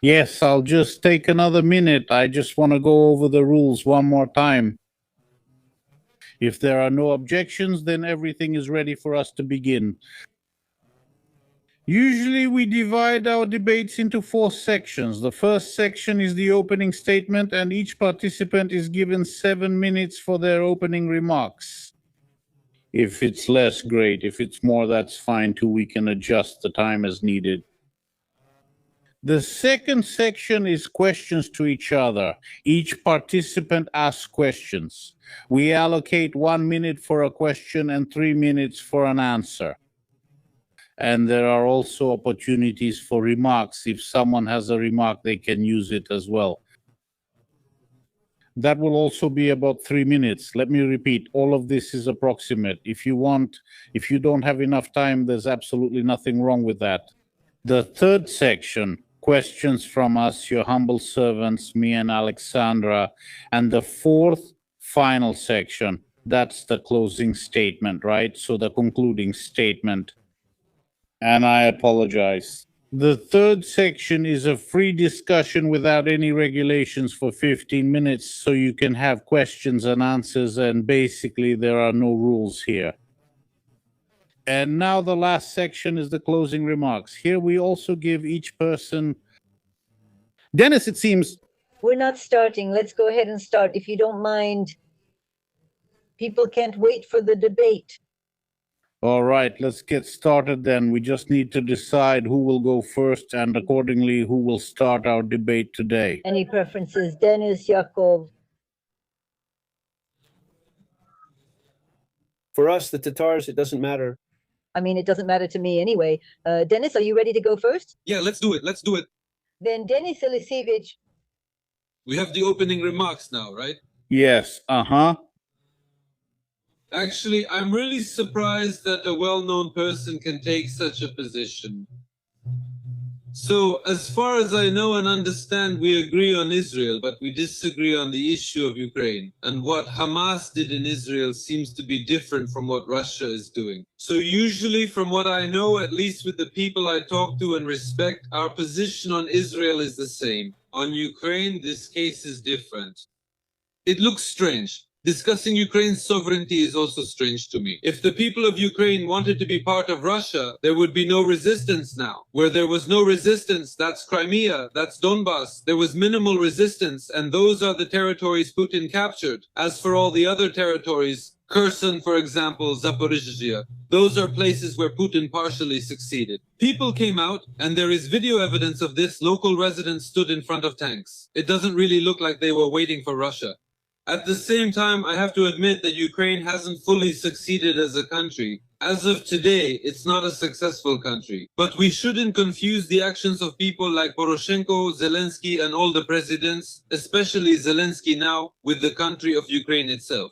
Yes, I'll just take another minute. I just want to go over the rules one more time. If there are no objections, then everything is ready for us to begin. Usually we divide our debates into 4 sections. The first section is the opening statement, and each participant is given 7 minutes for their opening remarks. If it's less, great. If it's more, that's fine too. We can adjust the time as needed. The second section is questions to each other. Each participant asks questions. We allocate 1 minute for a question and 3 minutes for an answer. And there are also opportunities for remarks. If someone has a remark, they can use it as well. That will also be about 3 minutes. Let me repeat, all of this is approximate. If you don't have enough time, there's absolutely nothing wrong with that. The third section, questions from us, your humble servants, me and Alexandra. And the fourth, final section, that's the closing statement, right? So the concluding statement. And I apologize. The third section is a free discussion without any regulations for 15 minutes, so you can have questions and answers, and basically there are no rules here. And now the last section is the closing remarks. Here we also give each person... Dennis, it seems... We're not starting. Let's go ahead and start, if you don't mind. People can't wait for the debate. All right, let's get started then. We just need to decide who will go first and accordingly who will start our debate today. Any preferences? Dennis, Yakov? For us, the Tatars, it doesn't matter. I mean, it doesn't matter to me anyway. Dennis, are you ready to go first? Yeah, let's do it. Let's do it. Then Dennis Yeliseevich. We have the opening remarks now, right? Yes, Actually, I'm really surprised that a well-known person can take such a position. So, as far as I know and understand, we agree on Israel, but we disagree on the issue of Ukraine. And what Hamas did in Israel seems to be different from what Russia is doing. So usually, from what I know, at least with the people I talk to and respect, our position on Israel is the same. On Ukraine, this case is different. It looks strange. Discussing Ukraine's sovereignty is also strange to me. If the people of Ukraine wanted to be part of Russia, there would be no resistance now. Where there was no resistance, that's Crimea, that's Donbass. There was minimal resistance, and those are the territories Putin captured. As for all the other territories, Kherson, for example, Zaporizhzhia, those are places where Putin partially succeeded. People came out, and there is video evidence of this. Local residents stood in front of tanks. It doesn't really look like they were waiting for Russia. At the same time, I have to admit that Ukraine hasn't fully succeeded as a country. As of today, it's not a successful country. But we shouldn't confuse the actions of people like Poroshenko, Zelensky, and all the presidents, especially Zelensky now, with the country of Ukraine itself.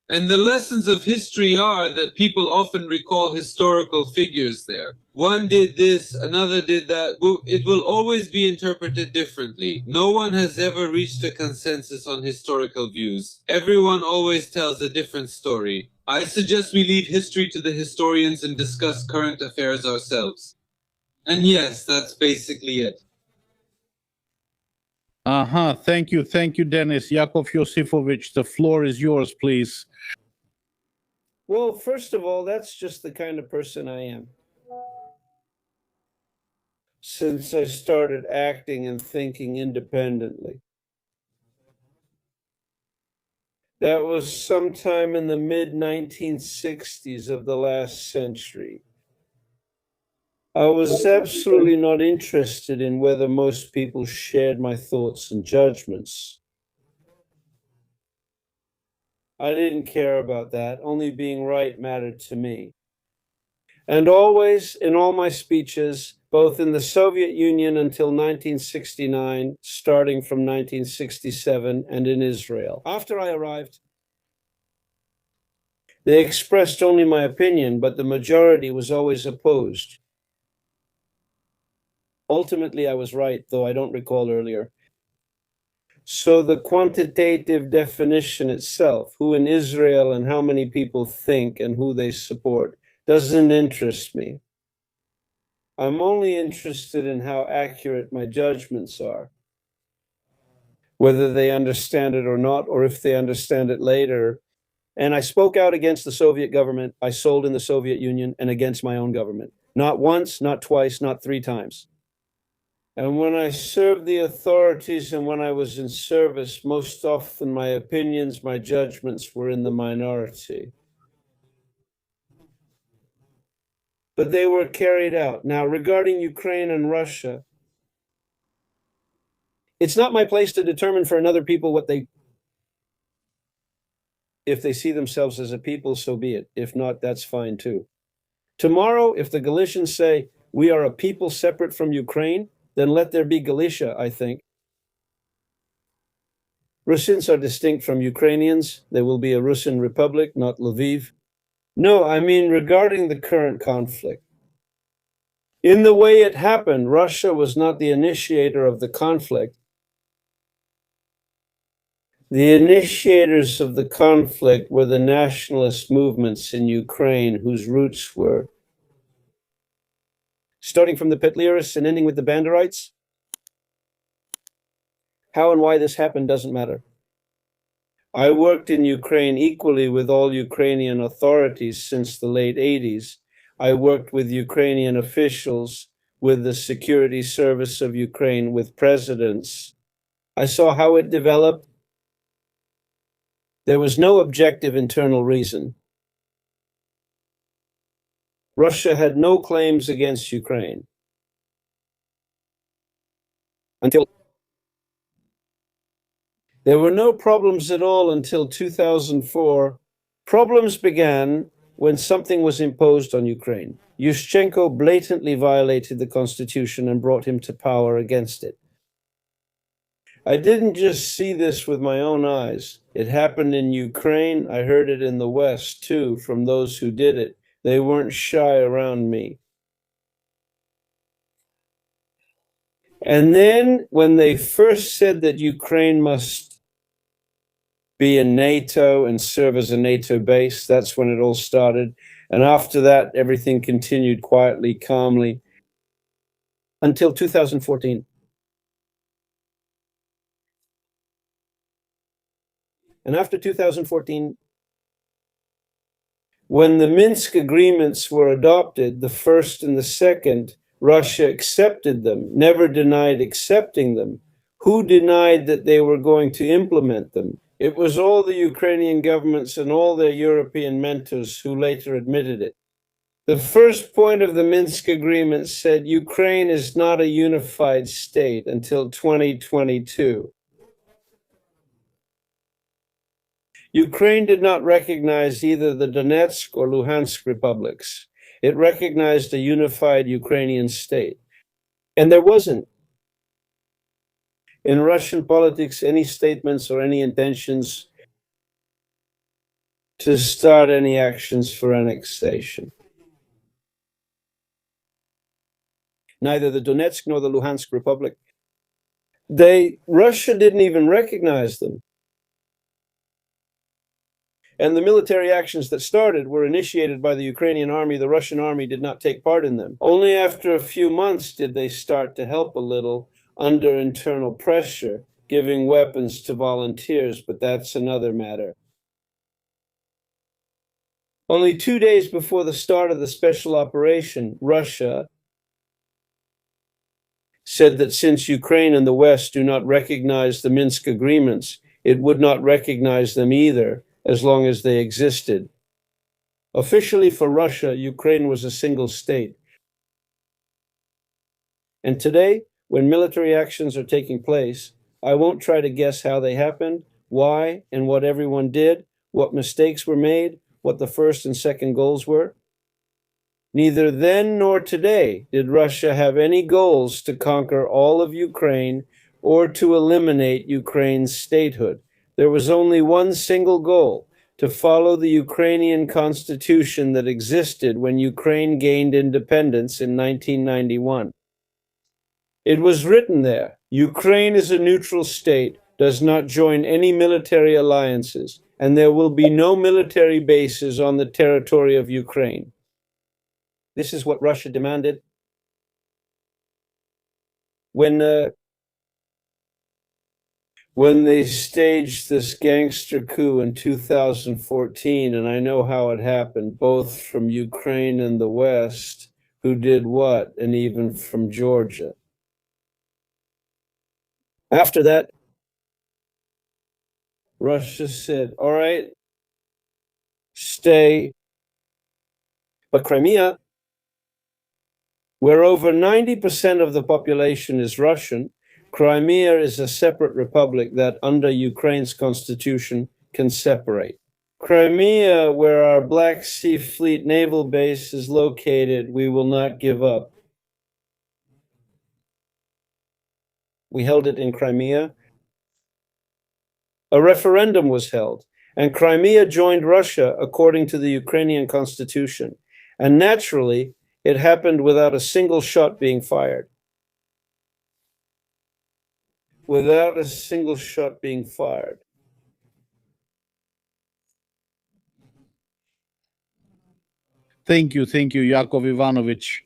And the lessons of history are that people often recall historical figures there. One did this, another did that. It will always be interpreted differently. No one has ever reached a consensus on historical views. Everyone always tells a different story. I suggest we leave history to the historians and discuss current affairs ourselves. And yes, that's basically it. Thank you, Dennis. Yakov Yosifovich, the floor is yours, please. Well, first of all, that's just the kind of person I am. Since I started acting and thinking independently. That was sometime in the mid-1960s of the last century. I was absolutely not interested in whether most people shared my thoughts and judgments. I didn't care about that. Only being right mattered to me. And always, in all my speeches, both in the Soviet Union until 1969, starting from 1967, and in Israel. After I arrived, they expressed only my opinion, but the majority was always opposed. Ultimately, I was right, though I don't recall earlier. So the quantitative definition itself, who in Israel and how many people think and who they support, doesn't interest me. I'm only interested in how accurate my judgments are, whether they understand it or not, or if they understand it later. And I spoke out against the Soviet government. I sold in the Soviet Union and against my own government. Not once, not twice, not 3 times. And when I served the authorities and when I was in service, most often my opinions, my judgments were in the minority. But they were carried out. Now, regarding Ukraine and Russia, it's not my place to determine for another people what they, if they see themselves as a people, so be it. If not, that's fine too. Tomorrow, if the Galicians say, we are a people separate from Ukraine, then let there be Galicia, I think. Russians are distinct from Ukrainians. There will be a Russian republic, not Lviv. No, I mean regarding the current conflict. In the way it happened, Russia was not the initiator of the conflict. The initiators of the conflict were the nationalist movements in Ukraine, whose roots were starting from the Petlerists and ending with the Banderites. How and why this happened doesn't matter. I worked in Ukraine equally with all Ukrainian authorities since the late 80s. I worked with Ukrainian officials, with the security service of Ukraine, with presidents. I saw how it developed. There was no objective internal reason. Russia had no claims against Ukraine until there were no problems at all until 2004. Problems began when something was imposed on Ukraine. Yushchenko blatantly violated the constitution and brought him to power against it. I didn't just see this with my own eyes. It happened in Ukraine. I heard it in the West too, from those who did it. They weren't shy around me. And then when they first said that Ukraine must be in NATO and serve as a NATO base, that's when it all started. And after that, everything continued quietly, calmly, until 2014. And after 2014, when the Minsk agreements were adopted, the first and the second, Russia accepted them, never denied accepting them. Who denied that they were going to implement them? It was all the Ukrainian governments and all their European mentors who later admitted it. The first point of the Minsk agreement said Ukraine is not a unified state until 2022. Ukraine did not recognize either the Donetsk or Luhansk republics. It recognized a unified Ukrainian state. And there wasn't, in Russian politics, any statements or any intentions to start any actions for annexation. Neither the Donetsk nor the Luhansk Republic. Russia didn't even recognize them. And the military actions that started were initiated by the Ukrainian army. The Russian army did not take part in them. Only after a few months did they start to help a little under internal pressure, giving weapons to volunteers, but that's another matter. Only 2 days before the start of the special operation, Russia said that since Ukraine and the West do not recognize the Minsk agreements, it would not recognize them either, as long as they existed. Officially for Russia, Ukraine was a single state. And today, when military actions are taking place, I won't try to guess how they happened, why, and what everyone did, what mistakes were made, what the first and second goals were. Neither then nor today did Russia have any goals to conquer all of Ukraine or to eliminate Ukraine's statehood. There was only one single goal: to follow the Ukrainian constitution that existed when Ukraine gained independence in 1991. It was written there, Ukraine is a neutral state, does not join any military alliances, and there will be no military bases on the territory of Ukraine. This is what Russia demanded. when they staged this gangster coup in 2014, and I know how it happened, both from Ukraine and the West, who did what, and even from Georgia. After that, Russia said, all right, stay. But Crimea, where over 90% of the population is Russian, Crimea is a separate republic that, under Ukraine's constitution, can separate. Crimea, where our Black Sea Fleet naval base is located, we will not give up. We held it in Crimea. A referendum was held, and Crimea joined Russia according to the Ukrainian constitution. And naturally, it happened without a single shot being fired. Without a single shot being fired. Thank you, Yakov Ivanovich.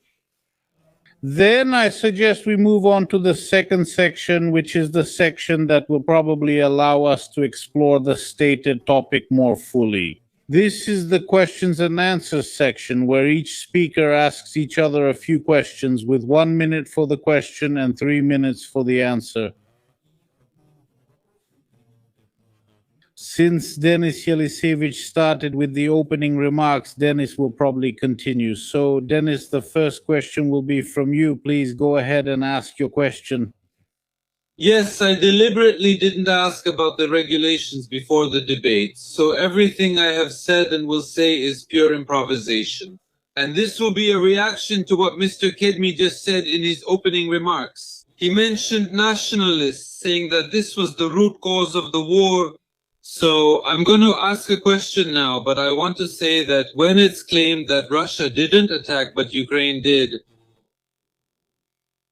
Then I suggest we move on to the second section, which is the section that will probably allow us to explore the stated topic more fully. This is the questions and answers section, where each speaker asks each other a few questions with 1 minute for the question and 3 minutes for the answer. Since Denis Yeliseevich started with the opening remarks, Denis will probably continue. So, Denis, the first question will be from you. Please go ahead and ask your question. Yes, I deliberately didn't ask about the regulations before the debate, so everything I have said and will say is pure improvisation. And this will be a reaction to what Mr. Kedmi just said in his opening remarks. He mentioned nationalists, saying that this was the root cause of the war. So I'm going to ask a question now, but I want to say that when it's claimed that Russia didn't attack but Ukraine did,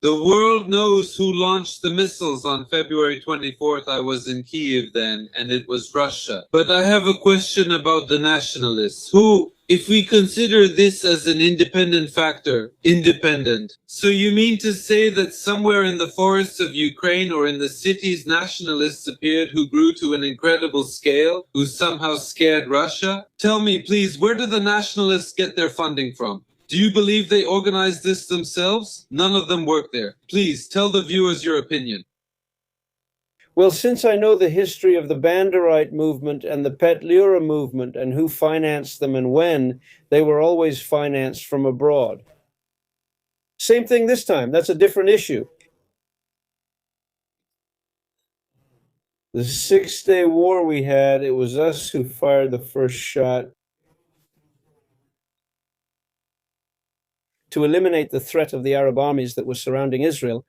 the world knows who launched the missiles on February 24th. I was in Kiev then, and it was Russia. But I have a question about the nationalists, who, if we consider this as an independent factor, independent. So you mean to say that somewhere in the forests of Ukraine or in the cities, nationalists appeared who grew to an incredible scale, who somehow scared Russia? Tell me, please, where do the nationalists get their funding from? Do you believe they organized this themselves? None of them work there. Please tell the viewers your opinion. Well, since I know the history of the Banderite movement and the Petlura movement and who financed them and when, they were always financed from abroad. Same thing this time. That's a different issue. The 6-day war we had, it was us who fired the first shot to eliminate the threat of the Arab armies that were surrounding Israel.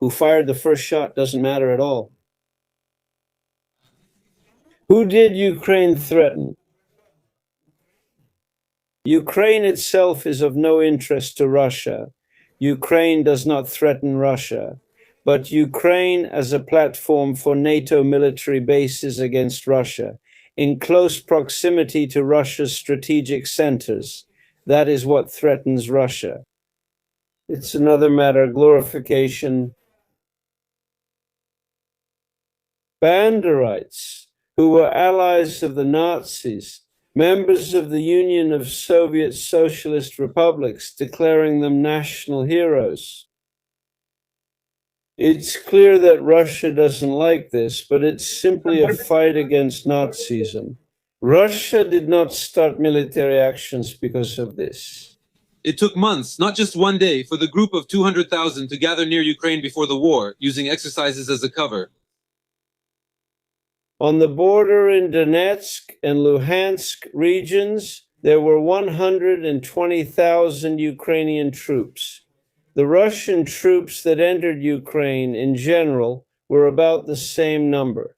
Who fired the first shot doesn't matter at all. Who did Ukraine threaten? Ukraine itself is of no interest to Russia. Ukraine does not threaten Russia, but Ukraine as a platform for NATO military bases against Russia, in close proximity to Russia's strategic centers. That is what threatens Russia. It's another matter of glorification. Banderites, who were allies of the Nazis, members of the Union of Soviet Socialist Republics, declaring them national heroes. It's clear that Russia doesn't like this, but it's simply a fight against Nazism. Russia did not start military actions because of this. It took months, not just one day, for the group of 200,000 to gather near Ukraine before the war, using exercises as a cover. On the border in Donetsk and Luhansk regions, there were 120,000 Ukrainian troops. The Russian troops that entered Ukraine in general were about the same number.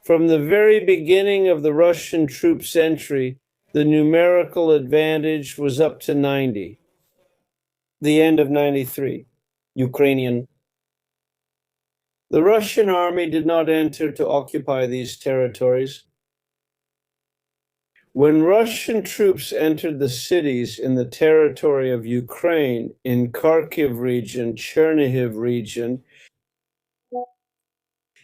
From the very beginning of the Russian troops' entry, the numerical advantage was up to 90. The end of 93, Ukrainian. The Russian army did not enter to occupy these territories. When Russian troops entered the cities in the territory of Ukraine, in Kharkiv region, Chernihiv region,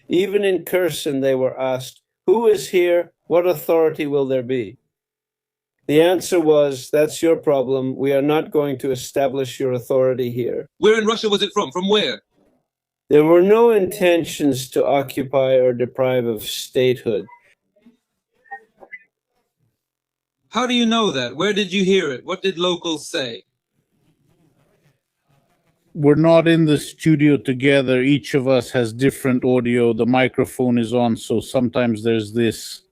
even in Kherson, they were asked, "Who is here? What authority will there be?" The answer was, "That's your problem. We are not going to establish your authority here." Where in Russia was it from? From where? There were no intentions to occupy or deprive of statehood. How do you know that? Where did you hear it? What did locals say? We're not in the studio together. Each of us has different audio. The microphone is on, so sometimes there's this.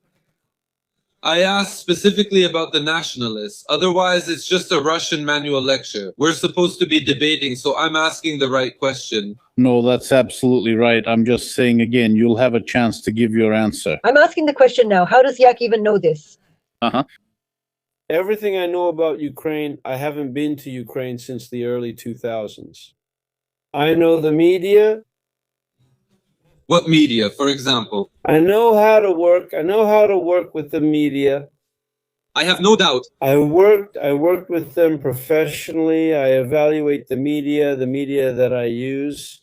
I asked specifically about the nationalists. Otherwise, it's just a Russian manual lecture. We're supposed to be debating, so I'm asking the right question. No, that's absolutely right. I'm just saying again, you'll have a chance to give your answer. I'm asking the question now. How does Yak even know this? Uh-huh. Everything I know about Ukraine, I haven't been to Ukraine since the early 2000s. I know the media. What media, for example? I know how to work with the media. I have no doubt. I worked with them professionally. I evaluate the media that I use.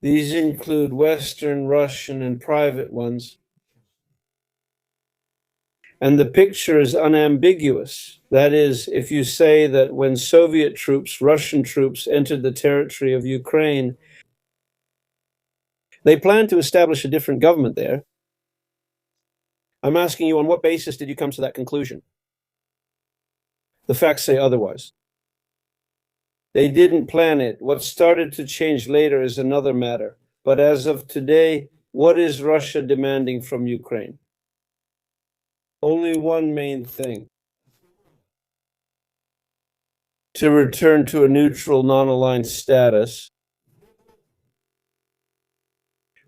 These include Western, Russian, and private ones. And the picture is unambiguous. That is, if you say that when Soviet troops, Russian troops, entered the territory of Ukraine, they planned to establish a different government there. I'm asking you, on what basis did you come to that conclusion? The facts say otherwise. They didn't plan it. What started to change later is another matter. But as of today, what is Russia demanding from Ukraine? Only one main thing: to return to a neutral, non-aligned status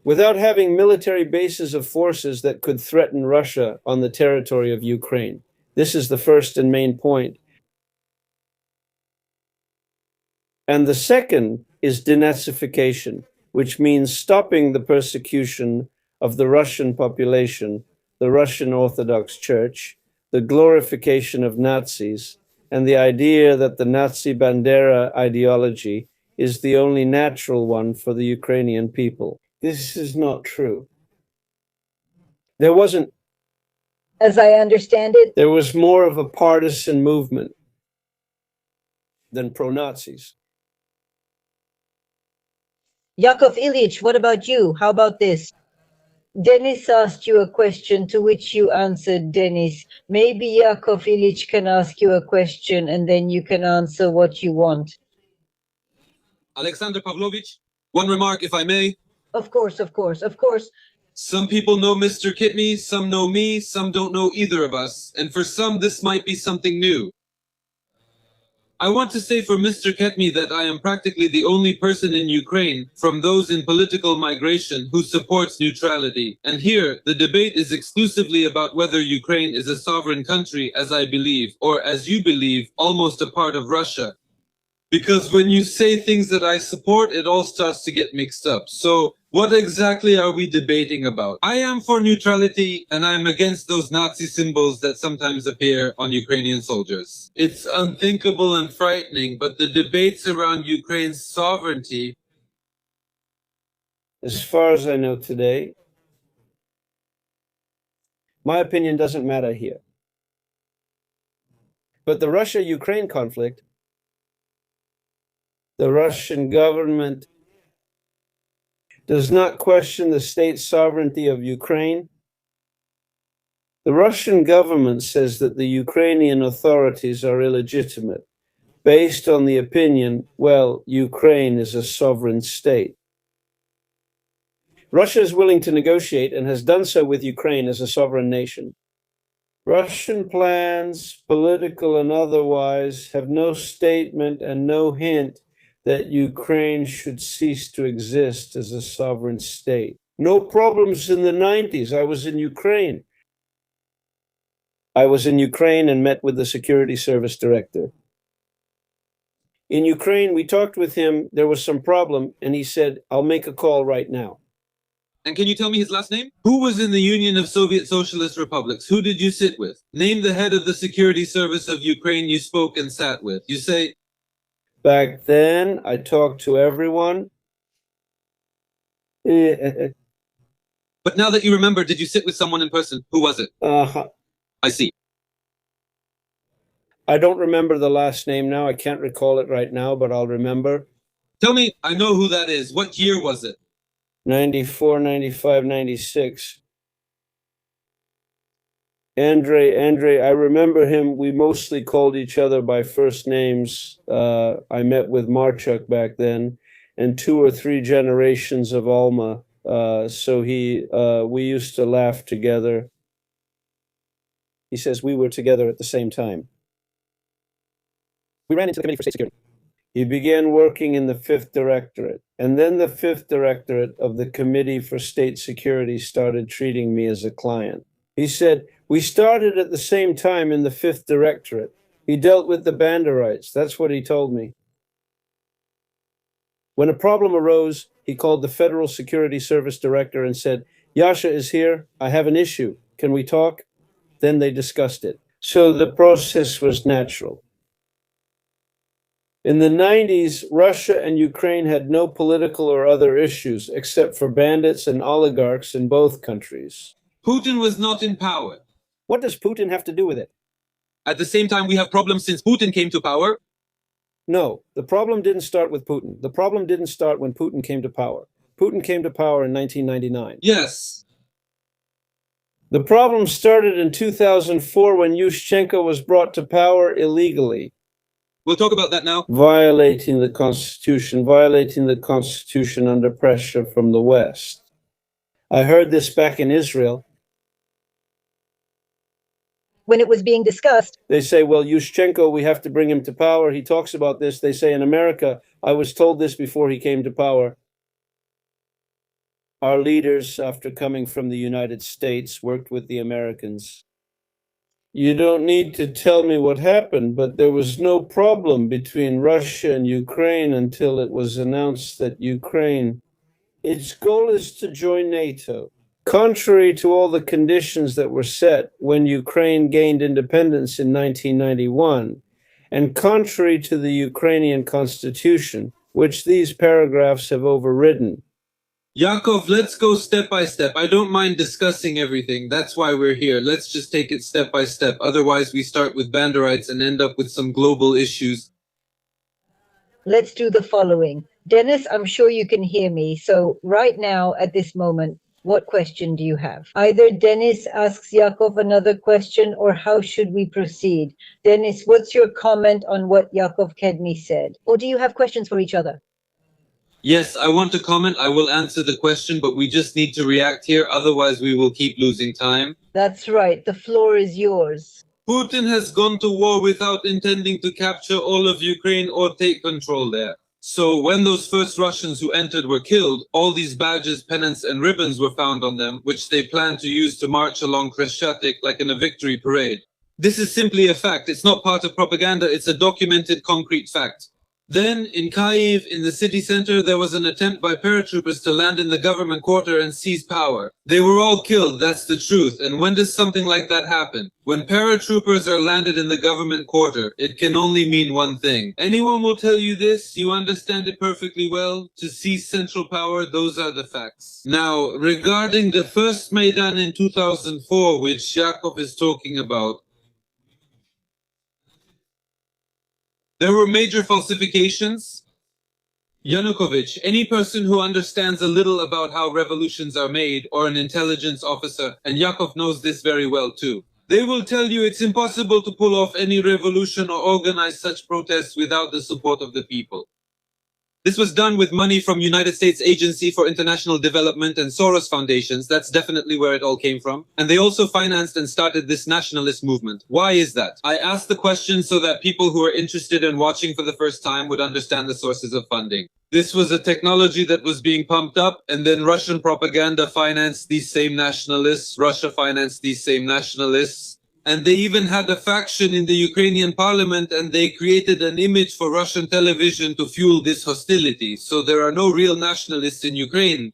without having military bases of forces that could threaten Russia on the territory of Ukraine. This is the first and main point. And the second is denazification, which means stopping the persecution of the Russian population, the Russian Orthodox Church, the glorification of Nazis, and the idea that the Nazi Bandera ideology is the only natural one for the Ukrainian people. This is not true. There wasn't. As I understand it, There was more of a partisan movement than pro-Nazis. Yakov Ilyich, what about you? How about this? Denis asked you a question to which you answered, Denis. Maybe Yakov Ilyich can ask you a question and then you can answer what you want. Alexander Pavlovich, one remark, if I may. Of course, of course, of course. Some people know Mr. Kedmi, some know me, some don't know either of us, and for some this might be something new. I want to say for Mr. Kedmi that I am practically the only person in Ukraine from those in political migration who supports neutrality. And here, the debate is exclusively about whether Ukraine is a sovereign country, as I believe, or as you believe, almost a part of Russia. Because when you say things that I support, it all starts to get mixed up. So what exactly are we debating about? I am for neutrality, and I'm against those Nazi symbols that sometimes appear on Ukrainian soldiers. It's unthinkable and frightening, but the debates around Ukraine's sovereignty, As far as I know today, my opinion doesn't matter here. But the Russia-Ukraine conflict, the Russian government does not question the state sovereignty of Ukraine. The Russian government says that the Ukrainian authorities are illegitimate, based on the opinion, well, Ukraine is a sovereign state. Russia is willing to negotiate and has done so with Ukraine as a sovereign nation. Russian plans, political and otherwise, have no statement and no hint that Ukraine should cease to exist as a sovereign state. No problems in the 90s. I was in Ukraine. And met with the security service director. In Ukraine, we talked with him. There was some problem, and he said, "I'll make a call right now." And can you tell me his last name? Who was in the Union of Soviet Socialist Republics? Who did you sit with? Name the head of the security service of Ukraine you spoke and sat with. You say, back then, I talked to everyone. but now that you remember, did you sit with someone in person? Who was it? I see. I don't remember the last name now. I can't recall it right now, but I'll remember. Tell me, I know who that is. What year was it? 94, 95, 96. Andre, I remember him. We mostly called each other by first names. I met with Marchuk back then, and 2 or 3 generations of Alma. So we used to laugh together. He says we were together at the same time. We ran into the Committee for State Security. He began working in the 5th Directorate, and then the 5th Directorate of the Committee for State Security started treating me as a client. He said, we started at the same time in the 5th Directorate. He dealt with the Banderites. That's what he told me. When a problem arose, he called the Federal Security Service Director and said, Yasha is here. I have an issue. Can we talk? Then they discussed it. So the process was natural. In the 90s, Russia and Ukraine had no political or other issues except for bandits and oligarchs in both countries. Putin was not in power. What does Putin have to do with it? At the same time, we have problems since Putin came to power. No, the problem didn't start with Putin. The problem didn't start when Putin came to power. Putin came to power in 1999. Yes. The problem started in 2004 when Yushchenko was brought to power illegally. We'll talk about that now. Violating the Constitution under pressure from the West. I heard this back in Israel. When it was being discussed, They say, well, Yushchenko, we have to bring him to power. He talks about this. They say in America, I was told this before he came to power. Our leaders, after coming from the United States, worked with the Americans. You don't need to tell me what happened, but there was no problem between Russia and Ukraine until it was announced that Ukraine, its goal is to join NATO. Contrary to all the conditions that were set when Ukraine gained independence in 1991, and contrary to the Ukrainian constitution, which these paragraphs have overridden. Yakov, let's go step by step. I don't mind discussing everything. That's why we're here. Let's just take it step by step. Otherwise, we start with Banderites and end up with some global issues. let's do the following. Dennis, I'm sure you can hear me. So right now, at this moment, what question do you have? Either Dennis asks Yakov another question, or how should we proceed? Dennis, what's your comment on what Yakov Kedmi said? Or do you have questions for each other? Yes, I want to comment. I will answer the question, but we just need to react here. Otherwise, we will keep losing time. That's right. The floor is yours. Putin has gone to war without intending to capture all of Ukraine or take control there. So when those first Russians who entered were killed, all these badges, pennants, and ribbons were found on them, which they planned to use to march along Khreshchatyk like in a victory parade. This is simply a fact. It's not part of propaganda. It's a documented, concrete fact. Then, in Kyiv, in the city center, there was an attempt by paratroopers to land in the government quarter and seize power. They were all killed, that's the truth. And when does something like that happen? When paratroopers are landed in the government quarter, it can only mean one thing. Anyone will tell you this, you understand it perfectly well. To seize central power, those are the facts. Now, regarding the first Maidan in 2004, which Yakov is talking about, there were major falsifications. Yanukovych, any person who understands a little about how revolutions are made, or an intelligence officer, and Yakov knows this very well too, they will tell you it's impossible to pull off any revolution or organize such protests without the support of the people. This was done with money from United States Agency for International Development and Soros Foundations. That's definitely where it all came from. And they also financed and started this nationalist movement. Why is that? I asked the question so that people who are interested in watching for the first time would understand the sources of funding. This was a technology that was being pumped up, and then Russian propaganda financed these same nationalists. Russia financed these same nationalists. And they even had a faction in the Ukrainian parliament, and they created an image for Russian television to fuel this hostility. So there are no real nationalists in Ukraine.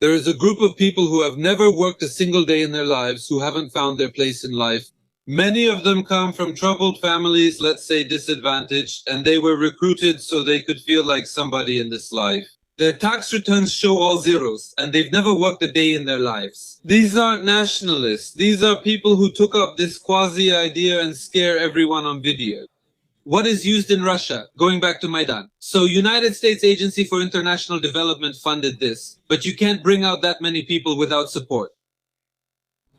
There is a group of people who have never worked a single day in their lives, who haven't found their place in life. Many of them come from troubled families, let's say disadvantaged, and they were recruited so they could feel like somebody in this life. Their tax returns show all zeros, and they've never worked a day in their lives. These aren't nationalists. These are people who took up this quasi-idea and scare everyone on video. What is used in Russia? Going back to Maidan. So United States Agency for International Development funded this, but you can't bring out that many people without support.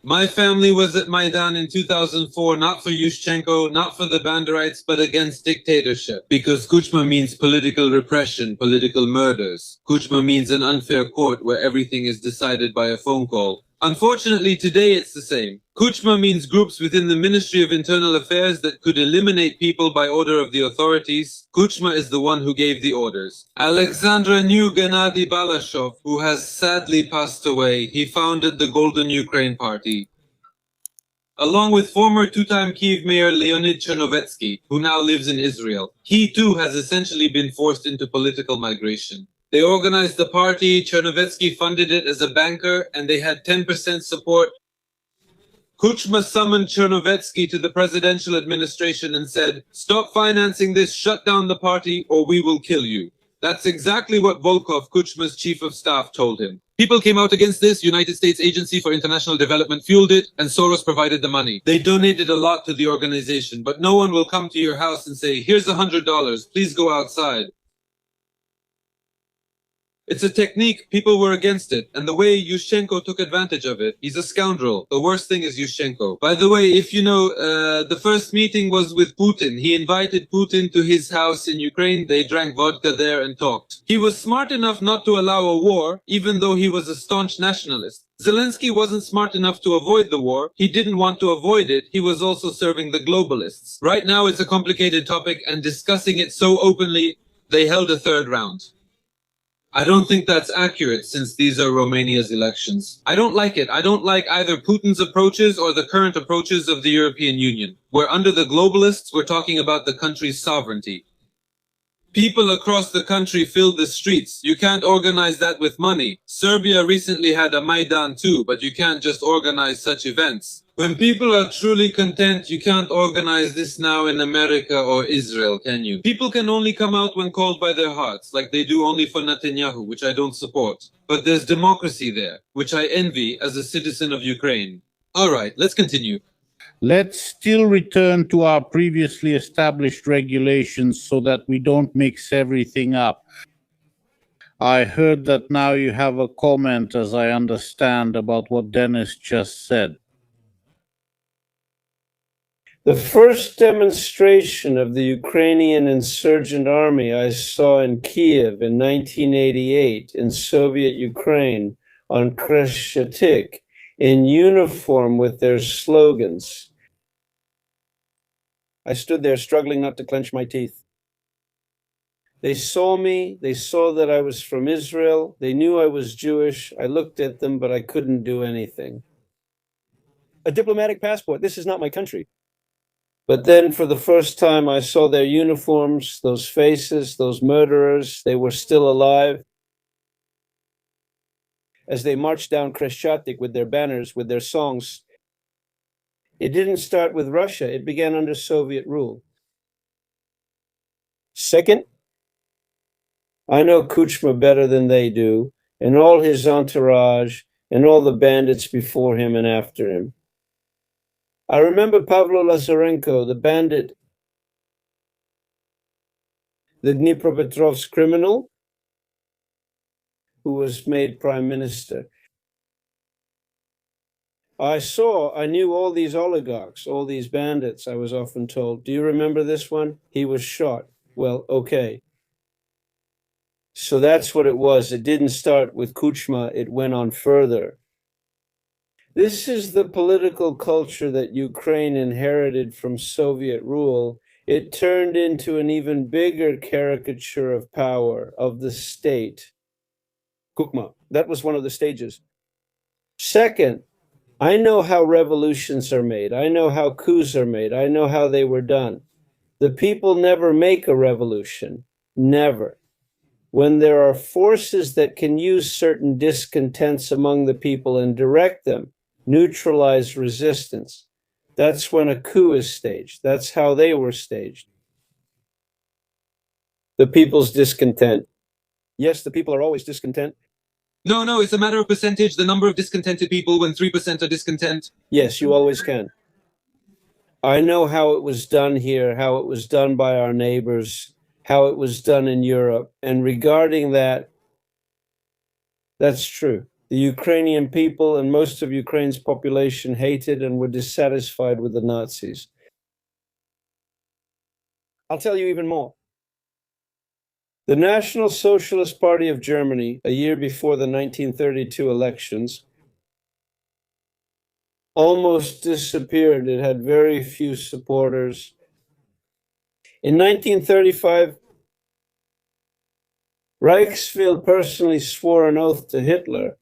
My family was at Maidan in 2004, not for Yushchenko, not for the Banderites, but against dictatorship. Because Kuchma means political repression, political murders. Kuchma means an unfair court where everything is decided by a phone call. Unfortunately, today it's the same. Kuchma means groups within the Ministry of Internal Affairs that could eliminate people by order of the authorities. Kuchma is the one who gave the orders. Alexandra knew Gennady Balashov, who has sadly passed away. He founded the Golden Ukraine Party, along with former two-time Kyiv mayor Leonid Chernovetsky, who now lives in Israel. He too has essentially been forced into political migration. They organized the party, Chernovetsky funded it as a banker, and they had 10% support. Kuchma summoned Chernovetsky to the presidential administration and said, "Stop financing this, shut down the party, or we will kill you." That's exactly what Volkov, Kuchma's chief of staff, told him. People came out against this. United States Agency for International Development fueled it, and Soros provided the money. They donated a lot to the organization, but no one will come to your house and say, "Here's $100, please go outside." It's a technique, people were against it, and the way Yushchenko took advantage of it, he's a scoundrel. The worst thing is Yushchenko. By the way, if you know, the first meeting was with Putin. He invited Putin to his house in Ukraine. They drank vodka there and talked. He was smart enough not to allow a war, even though he was a staunch nationalist. Zelensky wasn't smart enough to avoid the war. He didn't want to avoid it. He was also serving the globalists. Right now it's a complicated topic, and discussing it so openly, they held a third round. I don't think that's accurate, since these are Romania's elections. I don't like it. I don't like either Putin's approaches or the current approaches of the European Union, where under the globalists we're talking about the country's sovereignty. People across the country filled the streets. You can't organize that with money. Serbia recently had a Maidan too, but you can't just organize such events. When people are truly content, you can't organize this now in America or Israel, can you? People can only come out when called by their hearts, like they do only for Netanyahu, which I don't support. But there's democracy there, which I envy as a citizen of Ukraine. Alright, let's continue. Let's still return to our previously established regulations so that we don't mix everything up. I heard that now you have a comment, as I understand, about what Dennis just said. The first demonstration of the Ukrainian insurgent army I saw in Kiev in 1988 in Soviet Ukraine on Kreshchatyk in uniform with their slogans. I stood there struggling not to clench my teeth. They saw me, they saw that I was from Israel, they knew I was Jewish. I looked at them, but I couldn't do anything. A diplomatic passport, this is not my country. But then for the first time, I saw their uniforms, those faces, those murderers. They were still alive. As they marched down Kreshchatyk with their banners, with their songs. It didn't start with Russia. It began under Soviet rule. Second, I know Kuchma better than they do, and all his entourage, and all the bandits before him and after him. I remember Pavlo Lazarenko, the bandit, the Dnipropetrovsk criminal, who was made prime minister. I knew all these oligarchs, all these bandits, I was often told. Do you remember this one? He was shot. Well, okay. So that's what it was. It didn't start with Kuchma, it went on further. This is the political culture that Ukraine inherited from Soviet rule. It turned into an even bigger caricature of power, of the state. Kuchma, that was one of the stages. Second, I know how revolutions are made. I know how coups are made. I know how they were done. The people never make a revolution. Never. when there are forces that can use certain discontents among the people and direct them, neutralize resistance, that's when a coup is staged. That's how they were staged. The people's discontent. Yes, the people are always discontent. No, it's a matter of percentage, the number of discontented people when 3% are discontent. Yes, you always can. I know how it was done here, how it was done by our neighbors, how it was done in Europe. And regarding that, that's true. The Ukrainian people and most of Ukraine's population hated and were dissatisfied with the Nazis. I'll tell you even more. The National Socialist Party of Germany, a year before the 1932 elections, almost disappeared. It had very few supporters. In 1935, Reichsfeld personally swore an oath to Hitler.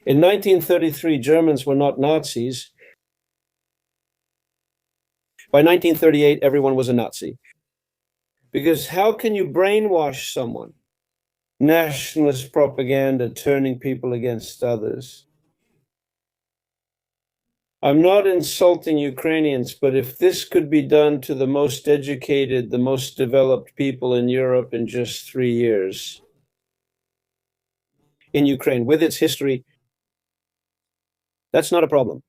In 1933, Germans were not Nazis. By 1938, everyone was a Nazi. Because how can you brainwash someone? Nationalist propaganda turning people against others. I'm not insulting Ukrainians, but if this could be done to the most educated, the most developed people in Europe in just 3 years, in Ukraine, with its history, that's not a problem.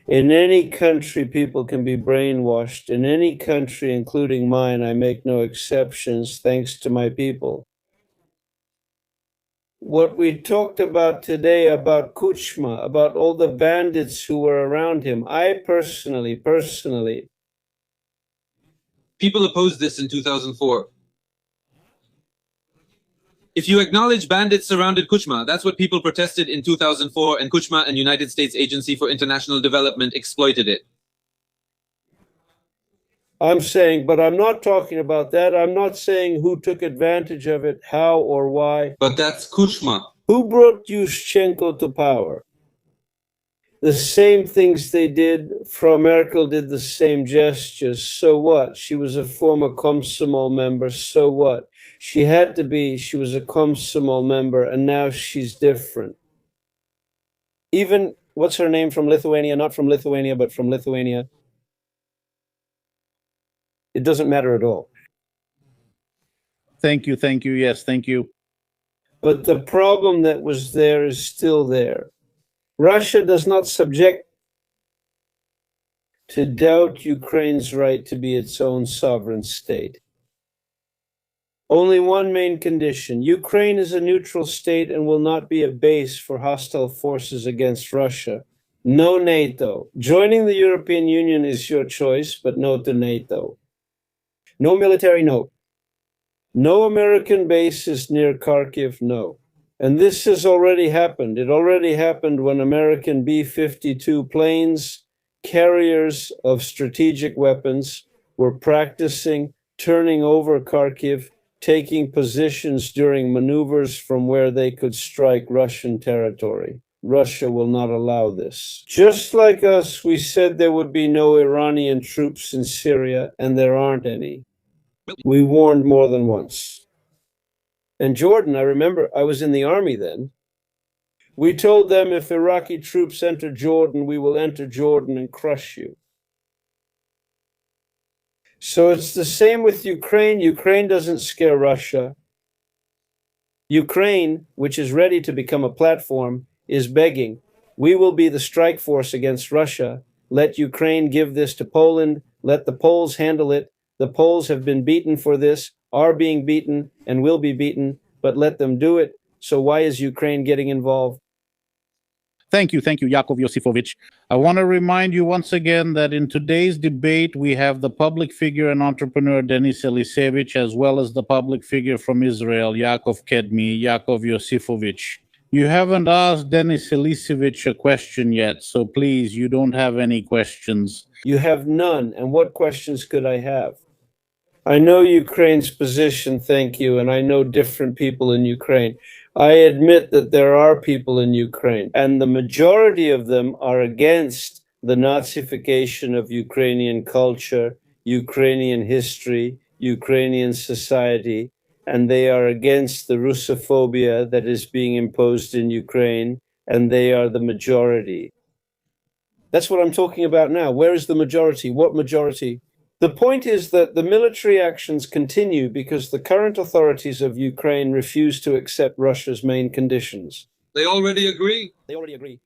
In any country, people can be brainwashed. In any country, including mine, I make no exceptions, thanks to my people. What we talked about today about Kuchma, about all the bandits who were around him, I personally, People opposed this in 2004. If you acknowledge bandits surrounded Kuchma, that's what people protested in 2004, and Kuchma and United States Agency for International Development exploited it. I'm saying, but I'm not talking about that. I'm not saying who took advantage of it, how or why. But that's Kuchma. Who brought Yushchenko to power? The same things they did. Frau Merkel did the same gestures. So what? She was a former Komsomol member. So what? She had to be. She was a Komsomol member, and now she's different. Even, what's her name from Lithuania? Not from Lithuania, but from Lithuania. It doesn't matter at all. Thank you. Yes, thank you. But the problem that was there is still there. Russia does not subject to doubt Ukraine's right to be its own sovereign state. Only one main condition. Ukraine is a neutral state and will not be a base for hostile forces against Russia. No NATO. Joining the European Union is your choice, but no to NATO. No military, no. No American bases near Kharkiv, no. And this has already happened. It already happened when American B-52 planes, carriers of strategic weapons, were practicing turning over Kharkiv, taking positions during maneuvers from where they could strike Russian territory. Russia will not allow this. Just like us, we said there would be no Iranian troops in Syria, and there aren't any. We warned more than once. And Jordan, I remember, I was in the army then. We told them if Iraqi troops enter Jordan, we will enter Jordan and crush you. So it's the same with Ukraine. Ukraine doesn't scare Russia. Ukraine, which is ready to become a platform, is begging, we will be the strike force against Russia. Let Ukraine give this to Poland. Let the Poles handle it. The Poles have been beaten for this, are being beaten, and will be beaten, but let them do it. So why is Ukraine getting involved? Thank you, Yakov Yosifovich. I want to remind you once again that in today's debate, we have the public figure and entrepreneur Denis Yeliseevich, as well as the public figure from Israel, Yaakov Kedmi, Yakov Yosifovich. You haven't asked Denis Yeliseevich a question yet, so please, you don't have any questions. You have none, and what questions could I have? I know Ukraine's position, thank you, and I know different people in Ukraine. I admit that there are people in Ukraine, and the majority of them are against the Nazification of Ukrainian culture, Ukrainian history, Ukrainian society, and they are against the Russophobia that is being imposed in Ukraine, and they are the majority. That's what I'm talking about now. Where is the majority? What majority? The point is that the military actions continue because the current authorities of Ukraine refuse to accept Russia's main conditions. They already agree. They already agree.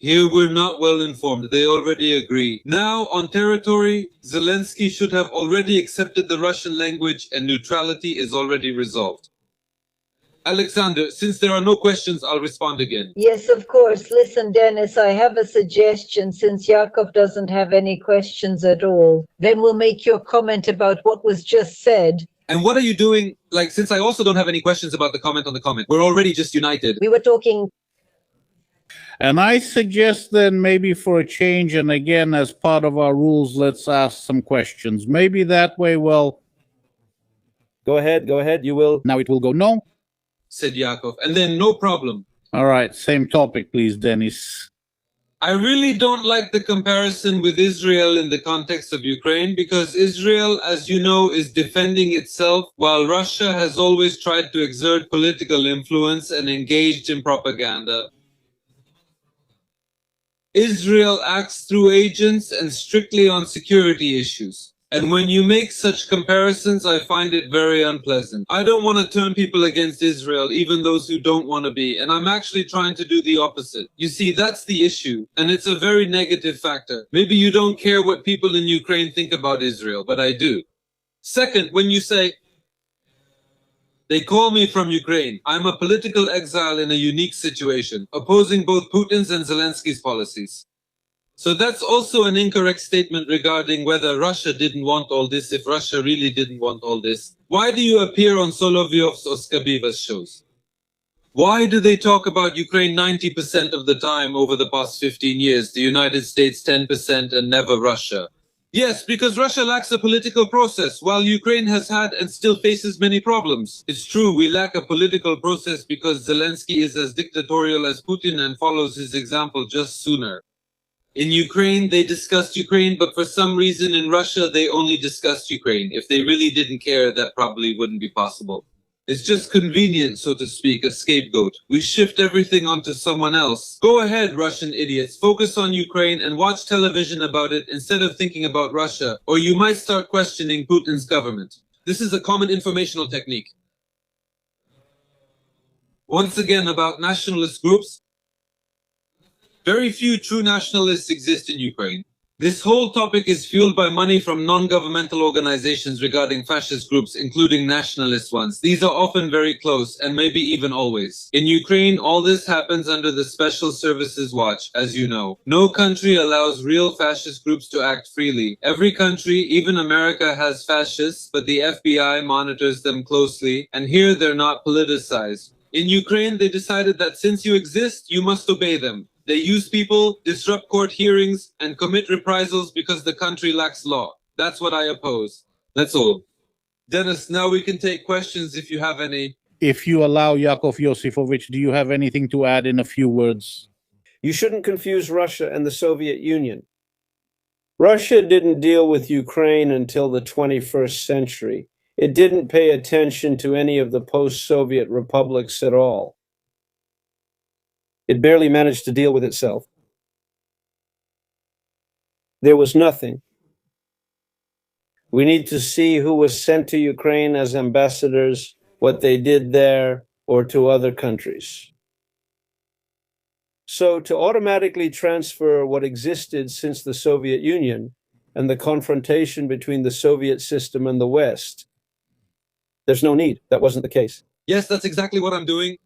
You were not well informed. They already agree. Now, on territory, Zelensky should have already accepted the Russian language and neutrality is already resolved. Alexander, since there are no questions, I'll respond again. Yes, of course. Listen, Dennis, I have a suggestion. Since Yakov doesn't have any questions at all, then we'll make your comment about what was just said. And what are you doing? Like, since I also don't have any questions about the comment on the comment, we're already just united. We were talking. And I suggest then maybe for a change, and again, as part of our rules, let's ask some questions. Maybe that way, well, Go ahead, you will. now it will go no. Said Yakov, and then no problem. All right, same topic, please, Dennis. I really don't like the comparison with Israel in the context of Ukraine because Israel, as you know, is defending itself while Russia has always tried to exert political influence and engaged in propaganda. Israel acts through agents and strictly on security issues. And when you make such comparisons, I find it very unpleasant. I don't want to turn people against Israel, even those who don't want to be, and I'm actually trying to do the opposite. You see, that's the issue, and it's a very negative factor. Maybe you don't care what people in Ukraine think about Israel, but I do. Second, when you say, they call me from Ukraine, I'm a political exile in a unique situation, opposing both Putin's and Zelensky's policies. So that's also an incorrect statement regarding whether Russia didn't want all this, if Russia really didn't want all this. Why do you appear on Solovyov's or Skabiva's shows? Why do they talk about Ukraine 90% of the time over the past 15 years, the United States 10% and never Russia? Yes, because Russia lacks a political process, while Ukraine has had and still faces many problems. It's true, we lack a political process because Zelensky is as dictatorial as Putin and follows his example just sooner. In Ukraine, they discussed Ukraine, but for some reason in Russia, they only discussed Ukraine. If they really didn't care, that probably wouldn't be possible. It's just convenient, so to speak, a scapegoat. We shift everything onto someone else. Go ahead, Russian idiots. Focus on Ukraine and watch television about it instead of thinking about Russia, or you might start questioning Putin's government. This is a common informational technique. Once again, about nationalist groups. Very few true nationalists exist in Ukraine. This whole topic is fueled by money from non-governmental organizations regarding fascist groups, including nationalist ones. These are often very close, and maybe even always. In Ukraine, all this happens under the Special Services watch, as you know. No country allows real fascist groups to act freely. Every country, even America, has fascists, but the FBI monitors them closely, and here they're not politicized. In Ukraine, they decided that since you exist, you must obey them. They use people, disrupt court hearings, and commit reprisals because the country lacks law. That's what I oppose. That's all. Dennis, now we can take questions if you have any. If you allow, Yakov Yosifovich, do you have anything to add in a few words? You shouldn't confuse Russia and the Soviet Union. Russia didn't deal with Ukraine until the 21st century. It didn't pay attention to any of the post-Soviet republics at all. It barely managed to deal with itself. There was nothing. We need to see who was sent to Ukraine as ambassadors, what they did there, or to other countries. So to automatically transfer what existed since the Soviet Union and the confrontation between the Soviet system and the West, there's no need. That wasn't the case. Yes, that's exactly what I'm doing.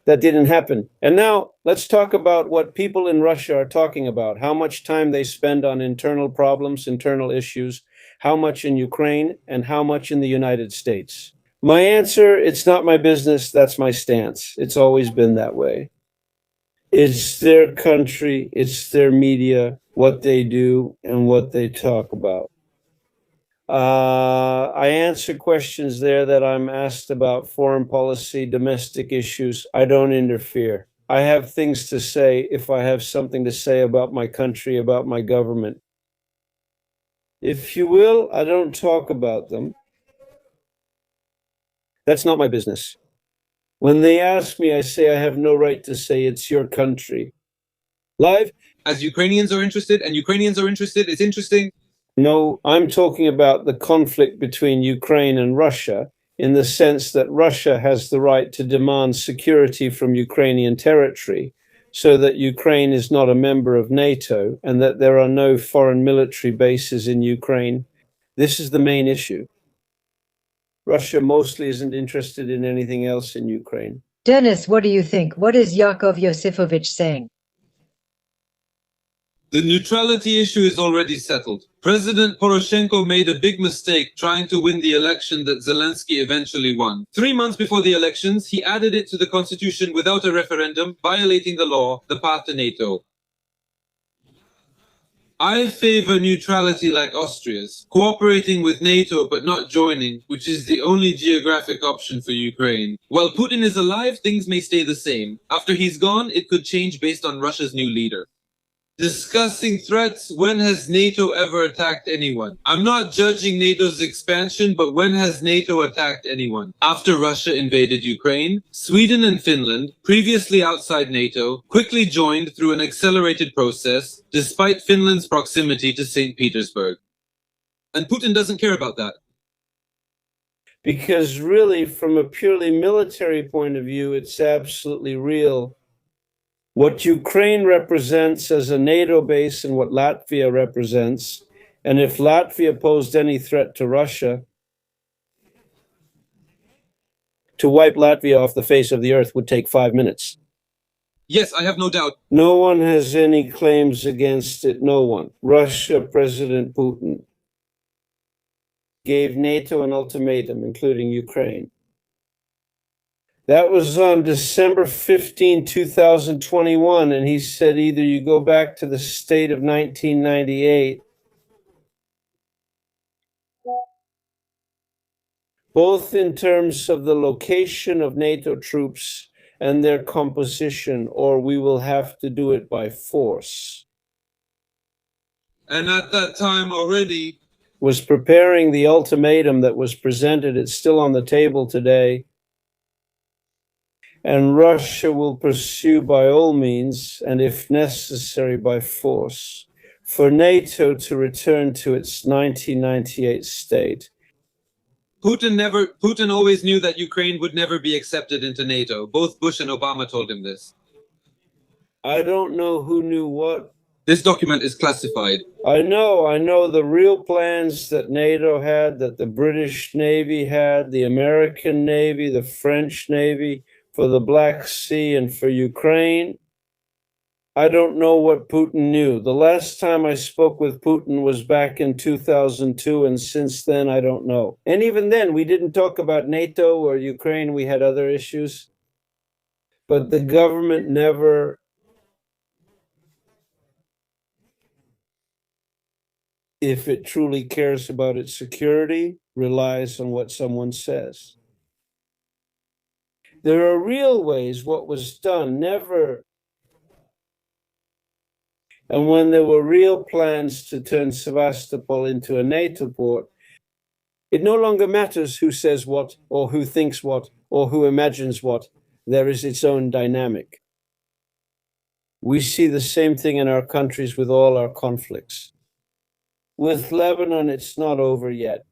That didn't happen. And now let's talk about what people in Russia are talking about, how much time they spend on internal problems, internal issues, how much in Ukraine, and how much in the United States. My answer, it's not my business, that's my stance. It's always been that way. It's their country, it's their media, what they do, and what they talk about. I answer questions there that I'm asked about foreign policy, domestic issues. I don't interfere. I have things to say if I have something to say about my country, about my government. If you will, I don't talk about them. That's not my business. When they ask me, I say I have no right to say it's your country. Live? As Ukrainians are interested, and Ukrainians are interested, it's interesting. No, I'm talking about the conflict between Ukraine and Russia, in the sense that Russia has the right to demand security from Ukrainian territory, so that Ukraine is not a member of NATO and that there are no foreign military bases in Ukraine. This is the main issue. Russia mostly isn't interested in anything else in Ukraine. Dennis, what do you think? What is Yakov Yosifovich saying? The neutrality issue is already settled. President Poroshenko made a big mistake trying to win the election that Zelensky eventually won. 3 months before the elections, he added it to the constitution without a referendum, violating the law, the path to NATO. I favor neutrality like Austria's, cooperating with NATO but not joining, which is the only geographic option for Ukraine. While Putin is alive, things may stay the same. After he's gone, it could change based on Russia's new leader. Discussing threats, when has NATO ever attacked anyone? I'm not judging NATO's expansion, but when has NATO attacked anyone? After Russia invaded Ukraine, Sweden and Finland, previously outside NATO, quickly joined through an accelerated process, despite Finland's proximity to St. Petersburg. And Putin doesn't care about that. Because really, from a purely military point of view, it's absolutely real. What Ukraine represents as a NATO base and what Latvia represents, and if Latvia posed any threat to Russia, to wipe Latvia off the face of the earth would take 5 minutes. Yes, I have no doubt. No one has any claims against it, no one. Russia, President Putin gave NATO an ultimatum, including Ukraine. That was on December 15, 2021, and he said either you go back to the state of 1998, both in terms of the location of NATO troops and their composition, or we will have to do it by force. And at that time already, was preparing the ultimatum that was presented. It's still on the table today. And Russia will pursue by all means, and if necessary by force, for NATO to return to its 1998 state. Putin always knew that Ukraine would never be accepted into NATO. Both Bush and Obama told him this. I don't know who knew what. This document is classified. I know the real plans that NATO had, that the British Navy had, the American Navy, the French Navy, for the Black Sea and for Ukraine. I don't know what Putin knew. The last time I spoke with Putin was back in 2002, and since then, I don't know. And even then, we didn't talk about NATO or Ukraine. We had other issues. But the government never, if it truly cares about its security, relies on what someone says. There are real ways what was done, never. And when there were real plans to turn Sevastopol into a NATO port, it no longer matters who says what, or who thinks what, or who imagines what. There is its own dynamic. We see the same thing in our countries with all our conflicts. With Lebanon, it's not over yet.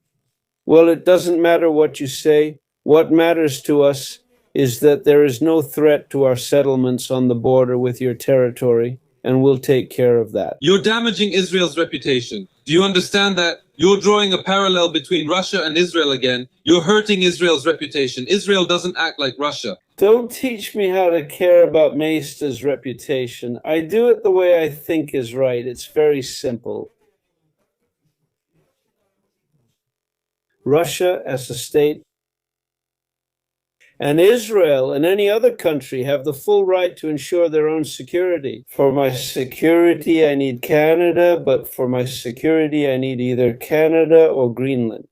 Well, it doesn't matter what you say. What matters to us is that there is no threat to our settlements on the border with your territory, and we'll take care of that. You're damaging Israel's reputation. Do you understand that? You're drawing a parallel between Russia and Israel again. You're hurting Israel's reputation. Israel doesn't act like Russia. Don't teach me how to care about Maista's reputation. I do it the way I think is right. It's very simple. Russia as a state and Israel and any other country have the full right to ensure their own security. For my security, I need Canada, but for my security, I need either Canada or Greenland.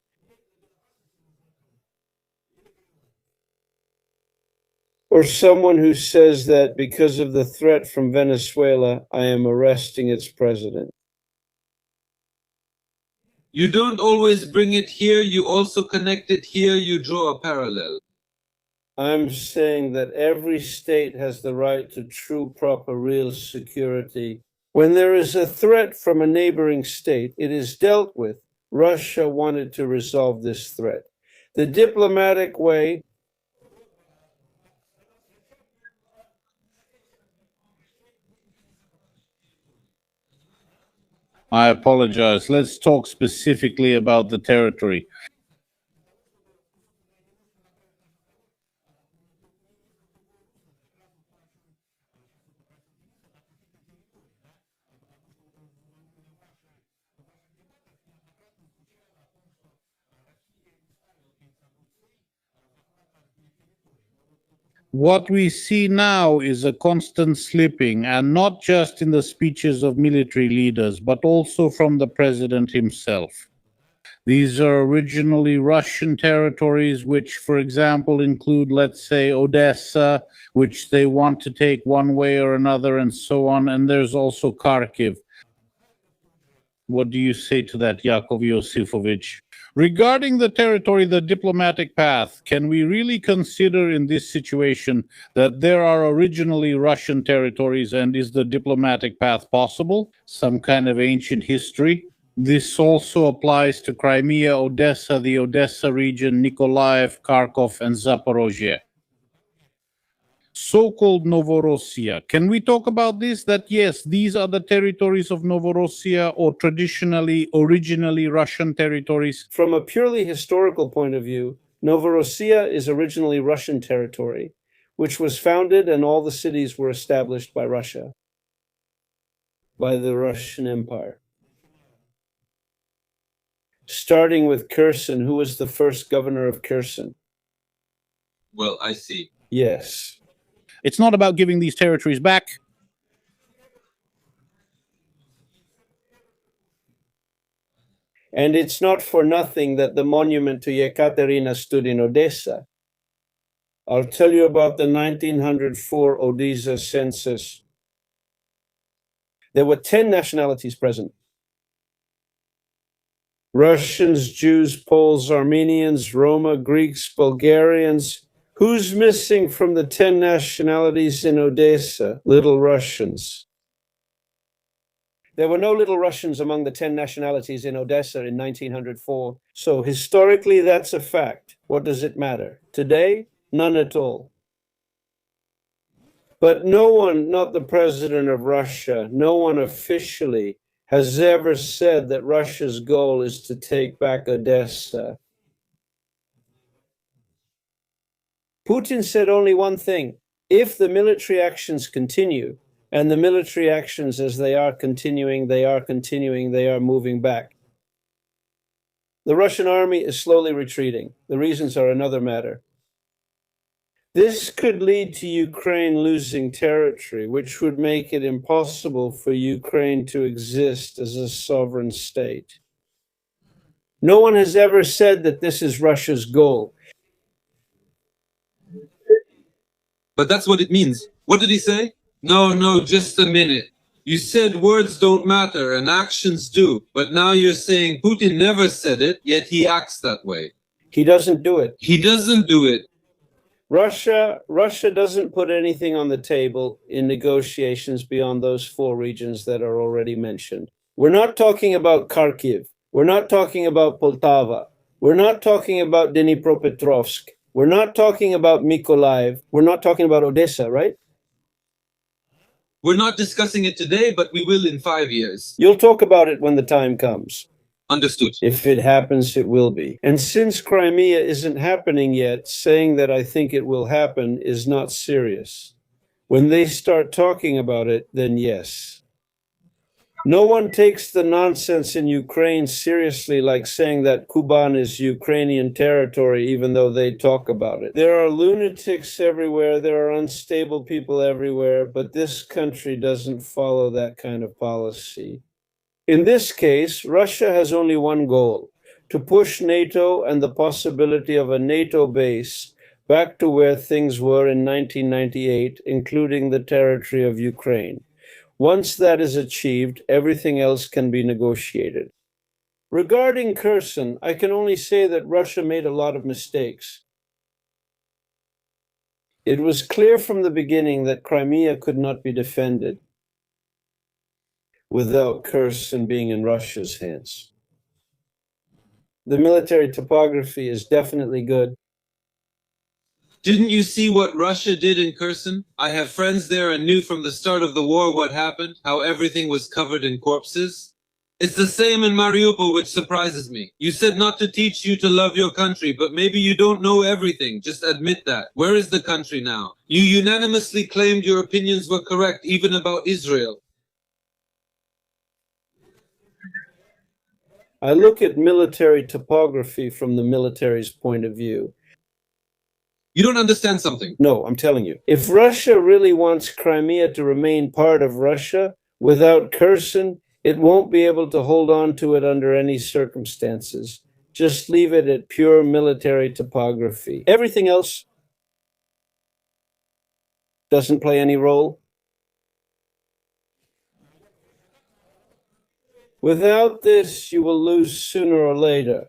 Or someone who says that because of the threat from Venezuela, I am arresting its president. You don't always bring it here, you also connect it here, you draw a parallel. I'm saying that every state has the right to true, proper, real security. When there is a threat from a neighboring state, it is dealt with. Russia wanted to resolve this threat. The diplomatic way. I apologize. Let's talk specifically about the territory. What we see now is a constant slipping, and not just in the speeches of military leaders, but also from the president himself. These are originally Russian territories, which, for example, include, let's say, Odessa, which they want to take one way or another, and so on. And there's also Kharkiv. What do you say to that, Yakov Yosifovich? Regarding the territory, the diplomatic path, can we really consider in this situation that there are originally Russian territories, and is the diplomatic path possible? Some kind of ancient history? This also applies to Crimea, Odessa, the Odessa region, Nikolaev, Kharkov, and Zaporozhye. So-called Novorossiya. Can we talk about this? That yes, these are the territories of Novorossiya, or traditionally, originally Russian territories. From a purely historical point of view, Novorossiya is originally Russian territory, which was founded and all the cities were established by Russia, by the Russian Empire. Starting with Kherson, who was the first governor of Kherson? Well, I see. Yes. It's not about giving these territories back. And it's not for nothing that the monument to Yekaterina stood in Odessa. I'll tell you about the 1904 Odessa census. There were 10 nationalities present. Russians, Jews, Poles, Armenians, Roma, Greeks, Bulgarians. Who's missing from the 10 nationalities in Odessa? Little Russians. There were no Little Russians among the 10 nationalities in Odessa in 1904. So historically, that's a fact. What does it matter? Today, none at all. But no one, not the president of Russia, no one officially has ever said that Russia's goal is to take back Odessa. Putin said only one thing: if the military actions continue, and the military actions as they are continuing, they are moving back. The Russian army is slowly retreating. The reasons are another matter. This could lead to Ukraine losing territory, which would make it impossible for Ukraine to exist as a sovereign state. No one has ever said that this is Russia's goal. But that's what it means. What did he say? No, just a minute. You said words don't matter and actions do, but now you're saying Putin never said it, yet he acts that way. He doesn't do it. He doesn't do it. Russia doesn't put anything on the table in negotiations beyond those 4 regions that are already mentioned. We're not talking about Kharkiv. We're not talking about Poltava. We're not talking about Dnipropetrovsk. We're not talking about Mykolaiv. We're not talking about Odessa, right? We're not discussing it today, but we will in 5 years. You'll talk about it when the time comes. Understood. If it happens, it will be. And since Crimea isn't happening yet, saying that I think it will happen is not serious. When they start talking about it, then yes. No one takes the nonsense in Ukraine seriously, like saying that Kuban is Ukrainian territory, even though they talk about it. There are lunatics everywhere, there are unstable people everywhere, but this country doesn't follow that kind of policy. In this case, Russia has only one goal: to push NATO and the possibility of a NATO base back to where things were in 1998, including the territory of Ukraine. Once that is achieved, everything else can be negotiated. Regarding Kherson, I can only say that Russia made a lot of mistakes. It was clear from the beginning that Crimea could not be defended without Kherson being in Russia's hands. The military topography is definitely good. Didn't you see what Russia did in Kherson? I have friends there and knew from the start of the war what happened, how everything was covered in corpses. It's the same in Mariupol, which surprises me. You said not to teach you to love your country, but maybe you don't know everything. Just admit that. Where is the country now? You unanimously claimed your opinions were correct, even about Israel. I look at military topography from the military's point of view. You don't understand something. No, I'm telling you. If Russia really wants Crimea to remain part of Russia, without Kherson, it won't be able to hold on to it under any circumstances. Just leave it at pure military topography. Everything else doesn't play any role. Without this, you will lose sooner or later.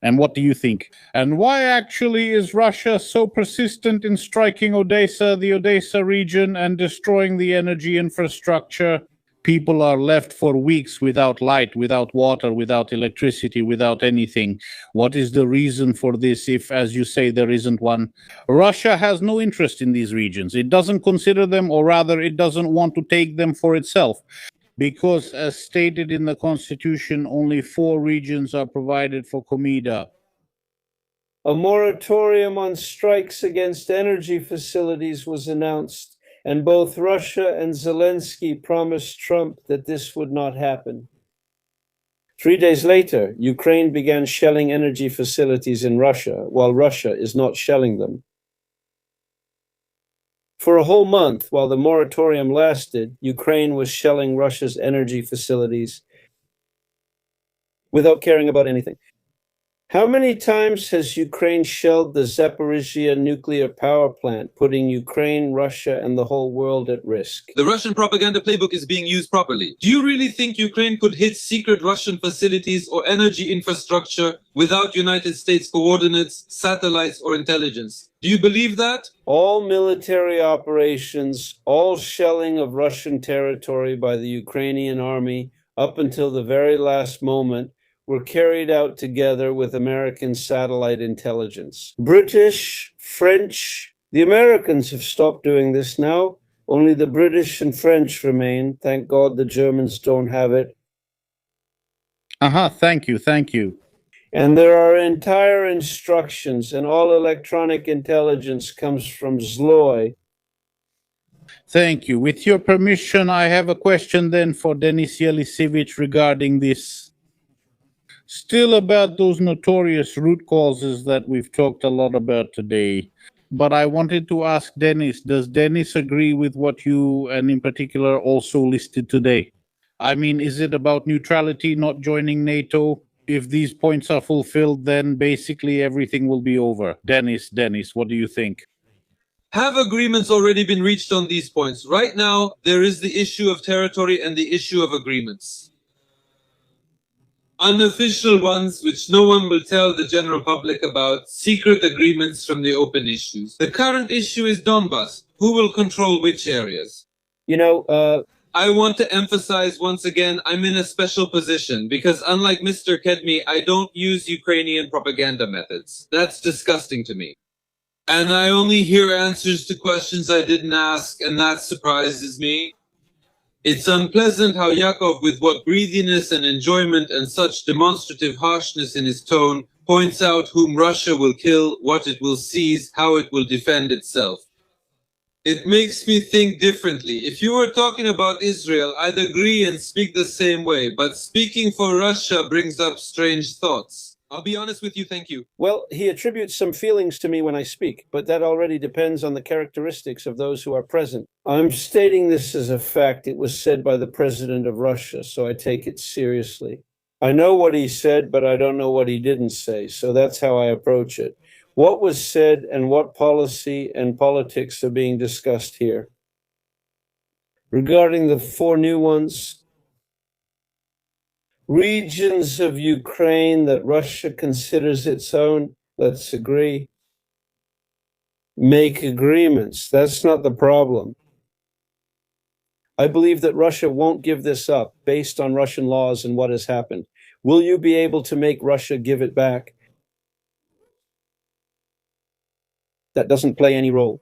And what do you think? And why actually is Russia so persistent in striking Odessa, the Odessa region, and destroying the energy infrastructure? People are left for weeks without light, without water, without electricity, without anything. What is the reason for this if, as you say, there isn't one? Russia has no interest in these regions. It doesn't consider them, or rather, it doesn't want to take them for itself. Because, as stated in the Constitution, only 4 regions are provided for Comida. A moratorium on strikes against energy facilities was announced, and both Russia and Zelensky promised Trump that this would not happen. 3 days later, Ukraine began shelling energy facilities in Russia, while Russia is not shelling them. For a whole month, while the moratorium lasted, Ukraine was shelling Russia's energy facilities without caring about anything. How many times has Ukraine shelled the Zaporizhia nuclear power plant, putting Ukraine, Russia, and the whole world at risk? The Russian propaganda playbook is being used properly. Do you really think Ukraine could hit secret Russian facilities or energy infrastructure without United States coordinates, satellites, or intelligence? Do you believe that? All military operations, all shelling of Russian territory by the Ukrainian army up until the very last moment were carried out together with American satellite intelligence. British, French, the Americans have stopped doing this now. Only the British and French remain. Thank God the Germans don't have it. Thank you. And there are entire instructions, and all electronic intelligence comes from Zloy. Thank you. With your permission, I have a question then for Denis Yeliseevich regarding this. Still about those notorious root causes that we've talked a lot about today. But I wanted to ask Denis, does Denis agree with what you, and in particular, also listed today? I mean, is it about neutrality, not joining NATO? If these points are fulfilled, then basically everything will be over. Denis, what do you think? Have agreements already been reached on these points? Right now, there is the issue of territory and the issue of agreements. Unofficial ones, which no one will tell the general public about, secret agreements from the open issues. The current issue is Donbas. Who will control which areas? I want to emphasize once again, I'm in a special position because unlike Mr. Kedmi, I don't use Ukrainian propaganda methods. That's disgusting to me. And I only hear answers to questions I didn't ask, and that surprises me. It's unpleasant how Yakov, with what greediness and enjoyment and such demonstrative harshness in his tone, points out whom Russia will kill, what it will seize, how it will defend itself. It makes me think differently. If you were talking about Israel, I'd agree and speak the same way, but speaking for Russia brings up strange thoughts. I'll be honest with you, thank you. Well, he attributes some feelings to me when I speak, but that already depends on the characteristics of those who are present. I'm stating this as a fact. It was said by the president of Russia, so I take it seriously. I know what he said, but I don't know what he didn't say, so that's how I approach it. What was said and what policy and politics are being discussed here? Regarding the 4 new ones, regions of Ukraine that Russia considers its own. Let's agree. Make agreements. That's not the problem. I believe that Russia won't give this up based on Russian laws and what has happened. Will you be able to make Russia give it back? That doesn't play any role.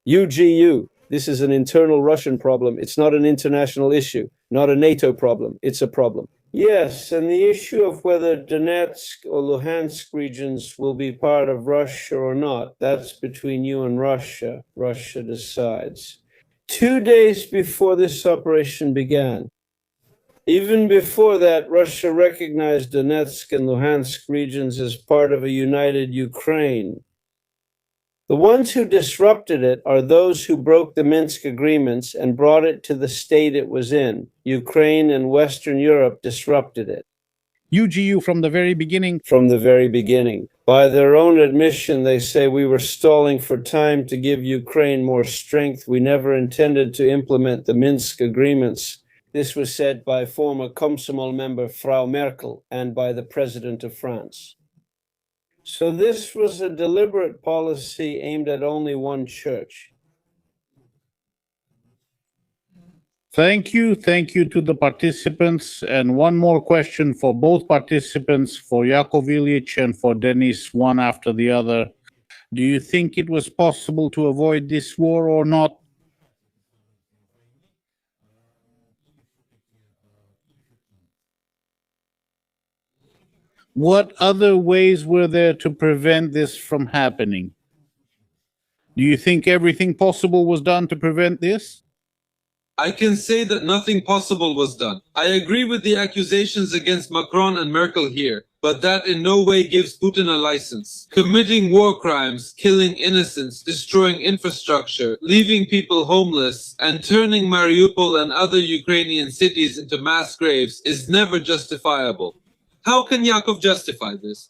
UGU, this is an internal Russian problem. It's not an international issue, not a NATO problem. It's a problem. Yes, and the issue of whether Donetsk or Luhansk regions will be part of Russia or not, that's between you and Russia. Russia decides. 2 days before this operation began, even before that, Russia recognized Donetsk and Luhansk regions as part of a united Ukraine. The ones who disrupted it are those who broke the Minsk agreements and brought it to the state it was in. Ukraine and Western Europe disrupted it. UGU from the very beginning. From the very beginning. By their own admission, they say we were stalling for time to give Ukraine more strength. We never intended to implement the Minsk agreements. This was said by former Komsomol member Frau Merkel and by the President of France. So this was a deliberate policy aimed at only one church. Thank you. Thank you to the participants. And one more question for both participants, for Yeliseevich and for Denis, one after the other. Do you think it was possible to avoid this war or not? What other ways were there to prevent this from happening? Do you think everything possible was done to prevent this? I can say that nothing possible was done. I agree with the accusations against Macron and Merkel here, but that in no way gives Putin a license. Committing war crimes, killing innocents, destroying infrastructure, leaving people homeless, and turning Mariupol and other Ukrainian cities into mass graves is never justifiable. How can Yakov justify this?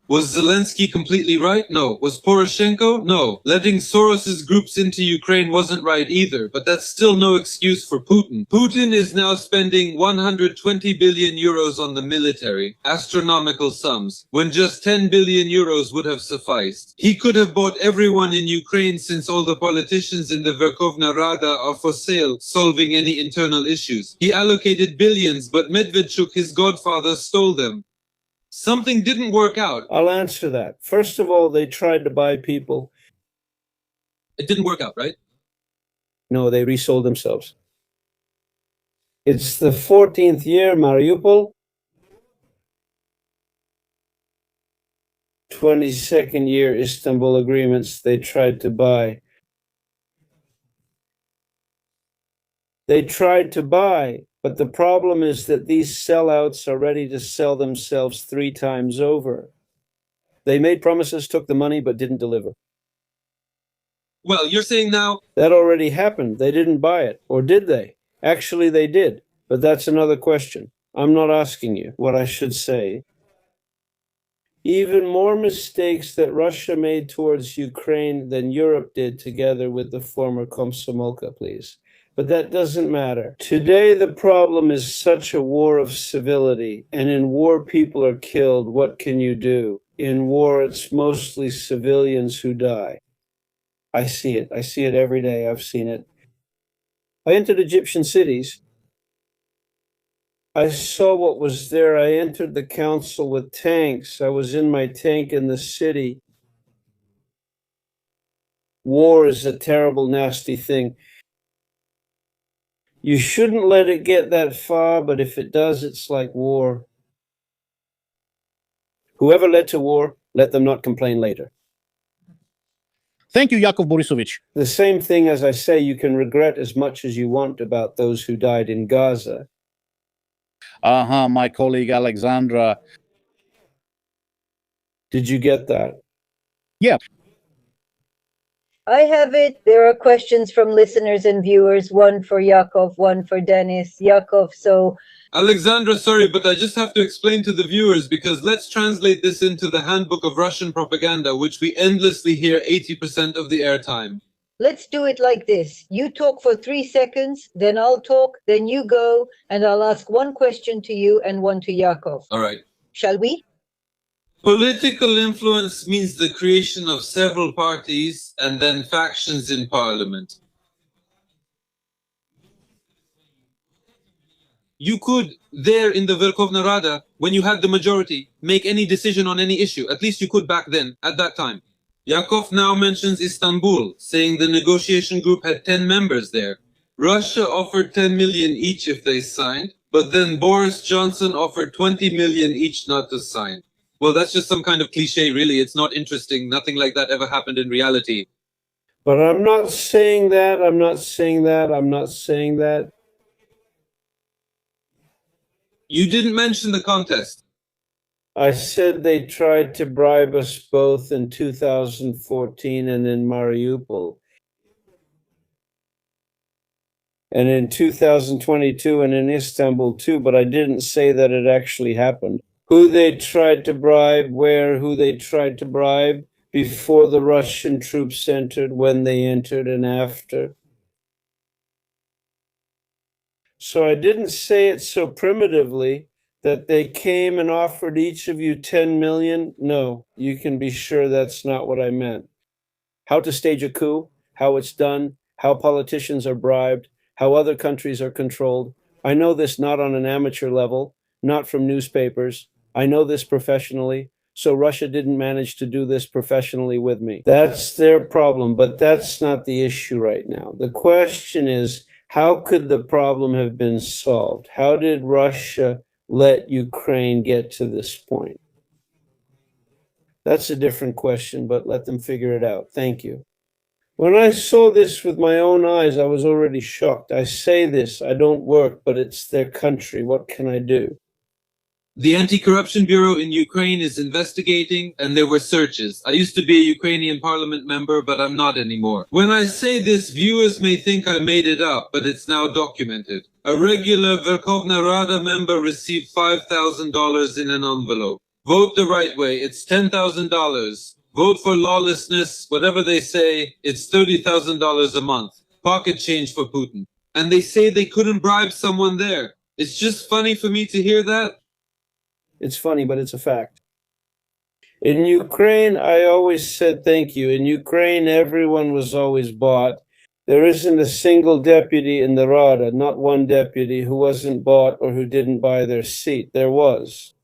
Was Zelensky completely right? No. Was Poroshenko? No. Letting Soros's groups into Ukraine wasn't right either, but that's still no excuse for Putin. Putin is now spending 120 billion euros on the military, astronomical sums, when just 10 billion euros would have sufficed. He could have bought everyone in Ukraine since all the politicians in the Verkhovna Rada are for sale, solving any internal issues. He allocated billions, but Medvedchuk, his godfather, stole them. Something didn't work out. I'll answer that. First of all, they tried to buy people. It didn't work out, right? No, they resold themselves. It's the 14th year, Mariupol. 22nd year, Istanbul agreements they tried to buy. They tried to buy. But the problem is that these sellouts are ready to sell themselves 3 times over. They made promises, took the money, but didn't deliver. Well, you're saying now... That already happened. They didn't buy it. Or did they? Actually, they did. But that's another question. I'm not asking you what I should say. Even more mistakes that Russia made towards Ukraine than Europe did together with the former Komsomolka, please. But that doesn't matter. Today, the problem is such a war of civility. And in war, people are killed. What can you do? In war, it's mostly civilians who die. I see it. I see it every day. I've seen it. I entered Egyptian cities. I saw what was there. I entered the council with tanks. I was in my tank in the city. War is a terrible, nasty thing. You shouldn't let it get that far, but if it does, it's like war. Whoever led to war, let them not complain later. Thank you, Yakov Borisovich. The same thing as I say, you can regret as much as you want about those who died in Gaza. My colleague Alexandra. Did you get that? Yeah. I have it. There are questions from listeners and viewers, one for Yakov, one for Denis. Yakov, so... Alexandra, sorry, but I just have to explain to the viewers, because let's translate this into the handbook of Russian propaganda, which we endlessly hear 80% of the airtime. Let's do it like this. You talk for 3 seconds, then I'll talk, then you go, and I'll ask one question to you and one to Yakov. All right. Shall we? Political influence means the creation of several parties and then factions in parliament. You could, there in the Verkhovna Rada, when you had the majority, make any decision on any issue. At least you could back then, at that time. Yakov now mentions Istanbul, saying the negotiation group had 10 members there. Russia offered 10 million each if they signed, but then Boris Johnson offered 20 million each not to sign. Well, that's just some kind of cliche, really. It's not interesting. Nothing like that ever happened in reality. But I'm not saying that. I'm not saying that. I'm not saying that. You didn't mention the contest. I said they tried to bribe us both in 2014 and in Mariupol. And in 2022 and in Istanbul too, but I didn't say that it actually happened. Who they tried to bribe, where, who they tried to bribe, before the Russian troops entered, when they entered, and after. So I didn't say it so primitively that they came and offered each of you 10 million. No, you can be sure that's not what I meant. How to stage a coup, how it's done, how politicians are bribed, how other countries are controlled. I know this not on an amateur level, not from newspapers. I know this professionally, so Russia didn't manage to do this professionally with me. That's their problem, but that's not the issue right now. The question is, how could the problem have been solved? How did Russia let Ukraine get to this point? That's a different question, but let them figure it out. Thank you. When I saw this with my own eyes, I was already shocked. I say this, I don't work, but it's their country. What can I do? The Anti-Corruption Bureau in Ukraine is investigating, and there were searches. I used to be a Ukrainian parliament member, but I'm not anymore. When I say this, viewers may think I made it up, but it's now documented. A regular Verkhovna Rada member received $5,000 in an envelope. Vote the right way, it's $10,000. Vote for lawlessness, whatever they say, it's $30,000 a month. Pocket change for Putin. And they say they couldn't bribe someone there. It's just funny for me to hear that. It's funny, but it's a fact. In Ukraine, I always said thank you. In Ukraine, everyone was always bought. There isn't a single deputy in the Rada, not one deputy, who wasn't bought or who didn't buy their seat. There was.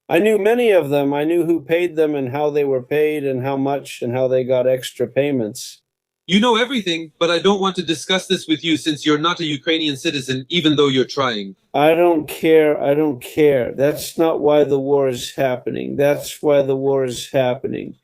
I knew many of them. I knew who paid them and how they were paid and how much and how they got extra payments. You know everything, but I don't want to discuss this with you since you're not a Ukrainian citizen, even though you're trying. I don't care. I don't care. That's not why the war is happening. That's why the war is happening.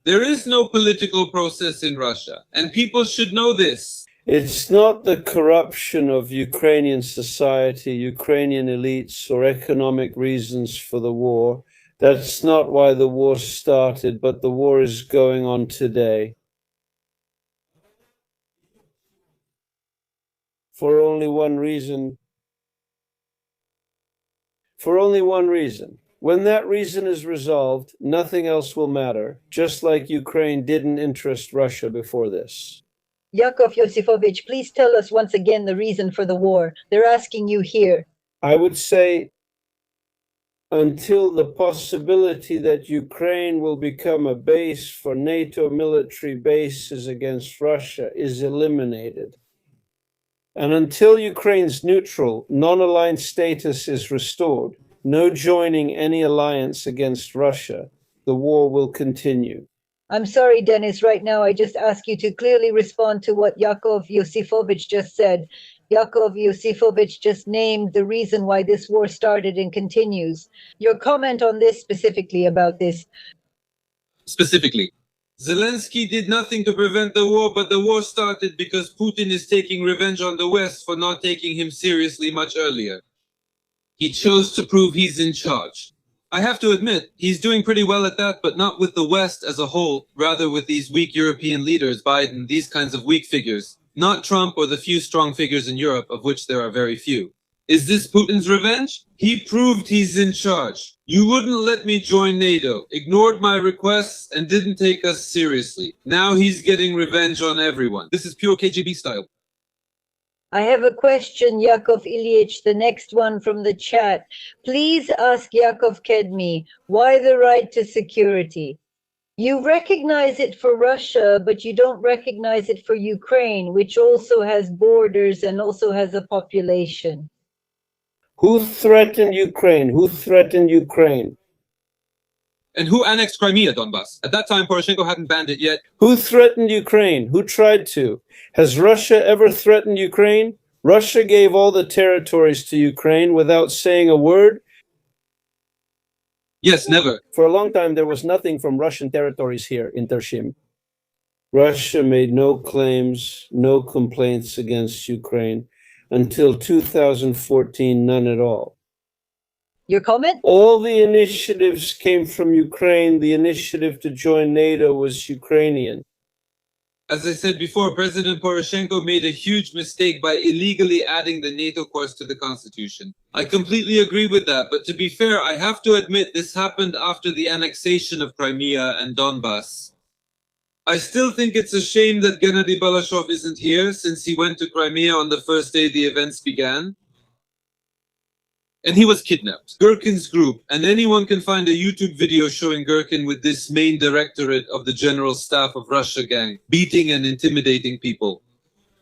There is no political process in Russia, and people should know this. It's not the corruption of Ukrainian society, Ukrainian elites, or economic reasons for the war. That's not why the war started, but the war is going on today. For only one reason. For only one reason. When that reason is resolved, nothing else will matter, just like Ukraine didn't interest Russia before this. Yakov Yosifovich, please tell us once again the reason for the war. They're asking you here. I would say until the possibility that Ukraine will become a base for NATO military bases against Russia is eliminated. And until Ukraine's neutral, non-aligned status is restored, no joining any alliance against Russia, the war will continue. I'm sorry, Dennis, right now I just ask you to clearly respond to what Yakov Yosifovich just said. Yakov Yosifovich just named the reason why this war started and continues. Your comment on this specifically about this. Specifically, Zelensky did nothing to prevent the war, but the war started because Putin is taking revenge on the West for not taking him seriously much earlier. He chose to prove he's in charge. I have to admit, he's doing pretty well at that, but not with the West as a whole, rather with these weak European leaders, Biden, these kinds of weak figures. Not Trump or the few strong figures in Europe, of which there are very few. Is this Putin's revenge? He proved he's in charge. You wouldn't let me join NATO, ignored my requests, and didn't take us seriously. Now he's getting revenge on everyone. This is pure KGB style. I have a question, Yakov Ilyich, the next one from the chat. Please ask Yakov Kedmi, why the right to security? You recognize it for Russia, but you don't recognize it for Ukraine, which also has borders and also has a population. Who threatened Ukraine? Who threatened Ukraine? And who annexed Crimea, Donbass? At that time, Poroshenko hadn't banned it yet. Who threatened Ukraine? Who tried to? Has Russia ever threatened Ukraine? Russia gave all the territories to Ukraine without saying a word. Yes, never. For a long time, there was nothing from Russian territories here in Tershim. Russia made no claims, no complaints against Ukraine until 2014, none at all. Your comment? All the initiatives came from Ukraine. The initiative to join NATO was Ukrainian. As I said before, President Poroshenko made a huge mistake by illegally adding the NATO clause to the constitution. I completely agree with that, but to be fair, I have to admit this happened after the annexation of Crimea and Donbass. I still think it's a shame that Gennady Balashov isn't here, since he went to Crimea on the first day the events began. And he was kidnapped. Gherkin's group, and anyone can find a YouTube video showing Gherkin with this main directorate of the General Staff of Russia gang, beating and intimidating people.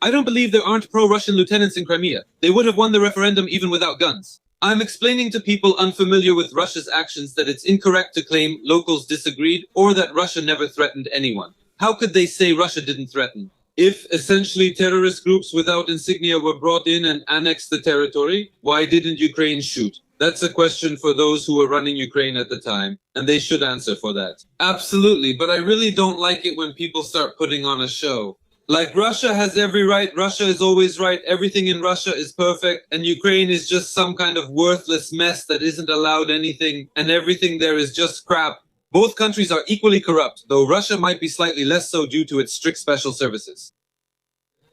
I don't believe there aren't pro-Russian lieutenants in Crimea. They would have won the referendum even without guns. I'm explaining to people unfamiliar with Russia's actions that it's incorrect to claim locals disagreed or that Russia never threatened anyone. How could they say Russia didn't threaten? If essentially terrorist groups without insignia were brought in and annexed the territory, why didn't Ukraine shoot? That's a question for those who were running Ukraine at the time, and they should answer for that. Absolutely, but I really don't like it when people start putting on a show. Like Russia has every right, Russia is always right, everything in Russia is perfect, and Ukraine is just some kind of worthless mess that isn't allowed anything, and everything there is just crap. Both countries are equally corrupt, though Russia might be slightly less so due to its strict special services.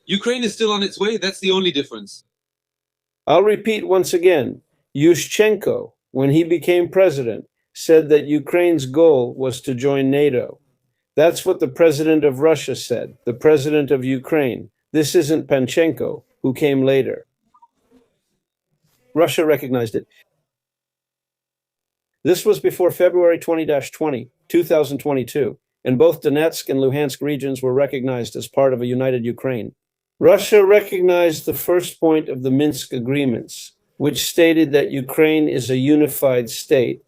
Ukraine is still on its way, that's the only difference. I'll repeat once again. Yushchenko, when he became president, said that Ukraine's goal was to join NATO. That's what the president of Russia said, the president of Ukraine. This isn't Panchenko, who came later. Russia recognized it. This was before February 20-20, 2022, and both Donetsk and Luhansk regions were recognized as part of a united Ukraine. Russia recognized the first point of the Minsk agreements, which stated that Ukraine is a unified state.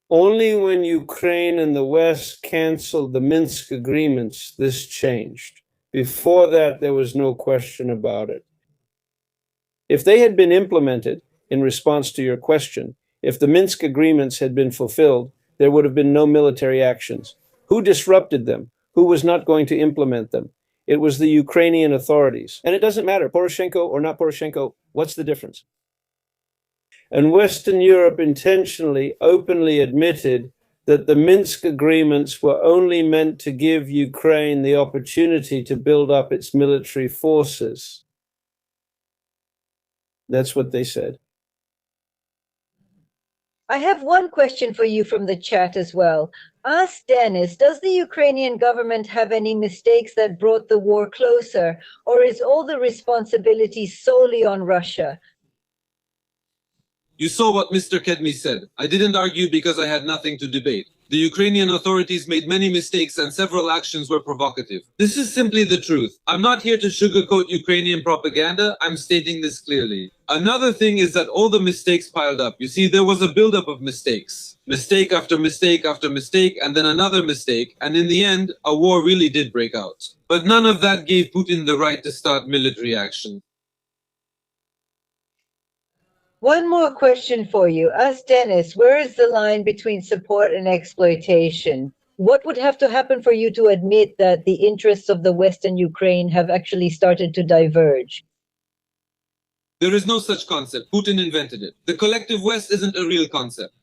Only when Ukraine and the West canceled the Minsk agreements, this changed. Before that, there was no question about it. If they had been implemented, in response to your question, if the Minsk agreements had been fulfilled, there would have been no military actions. Who disrupted them? Who was not going to implement them? It was the Ukrainian authorities. And it doesn't matter, Poroshenko or not Poroshenko, what's the difference? And Western Europe intentionally, openly admitted that the Minsk agreements were only meant to give Ukraine the opportunity to build up its military forces. That's what they said. I have one question for you from the chat as well. Ask Dennis, does the Ukrainian government have any mistakes that brought the war closer, or is all the responsibility solely on Russia? You saw what Mr. Kedmi said. I didn't argue because I had nothing to debate. The Ukrainian authorities made many mistakes and several actions were provocative. This is simply the truth. I'm not here to sugarcoat Ukrainian propaganda. I'm stating this clearly. Another thing is that all the mistakes piled up. You see, there was a buildup of mistakes. Mistake after mistake after mistake, and then another mistake. And in the end, a war really did break out. But none of that gave Putin the right to start military action. One more question for you. Ask Dennis, where is the line between support and exploitation? What would have to happen for you to admit that the interests of the Western Ukraine have actually started to diverge? There is no such concept. Putin invented it. The collective West isn't a real concept.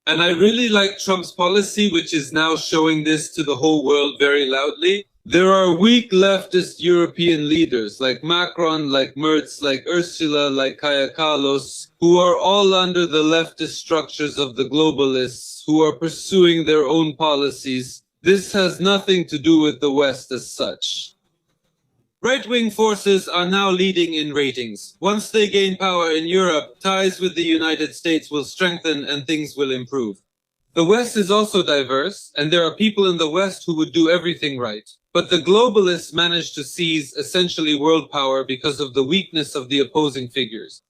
And I really like Trump's policy, which is now showing this to the whole world very loudly. There are weak leftist European leaders like Macron, like Merz, like Ursula, like Kaya Kallos, who are all under the leftist structures of the globalists, who are pursuing their own policies. This has nothing to do with the West as such. Right-wing forces are now leading in ratings. Once they gain power in Europe, ties with the United States will strengthen and things will improve. The West is also diverse, and there are people in the West who would do everything right. But the globalists managed to seize essentially world power because of the weakness of the opposing figures.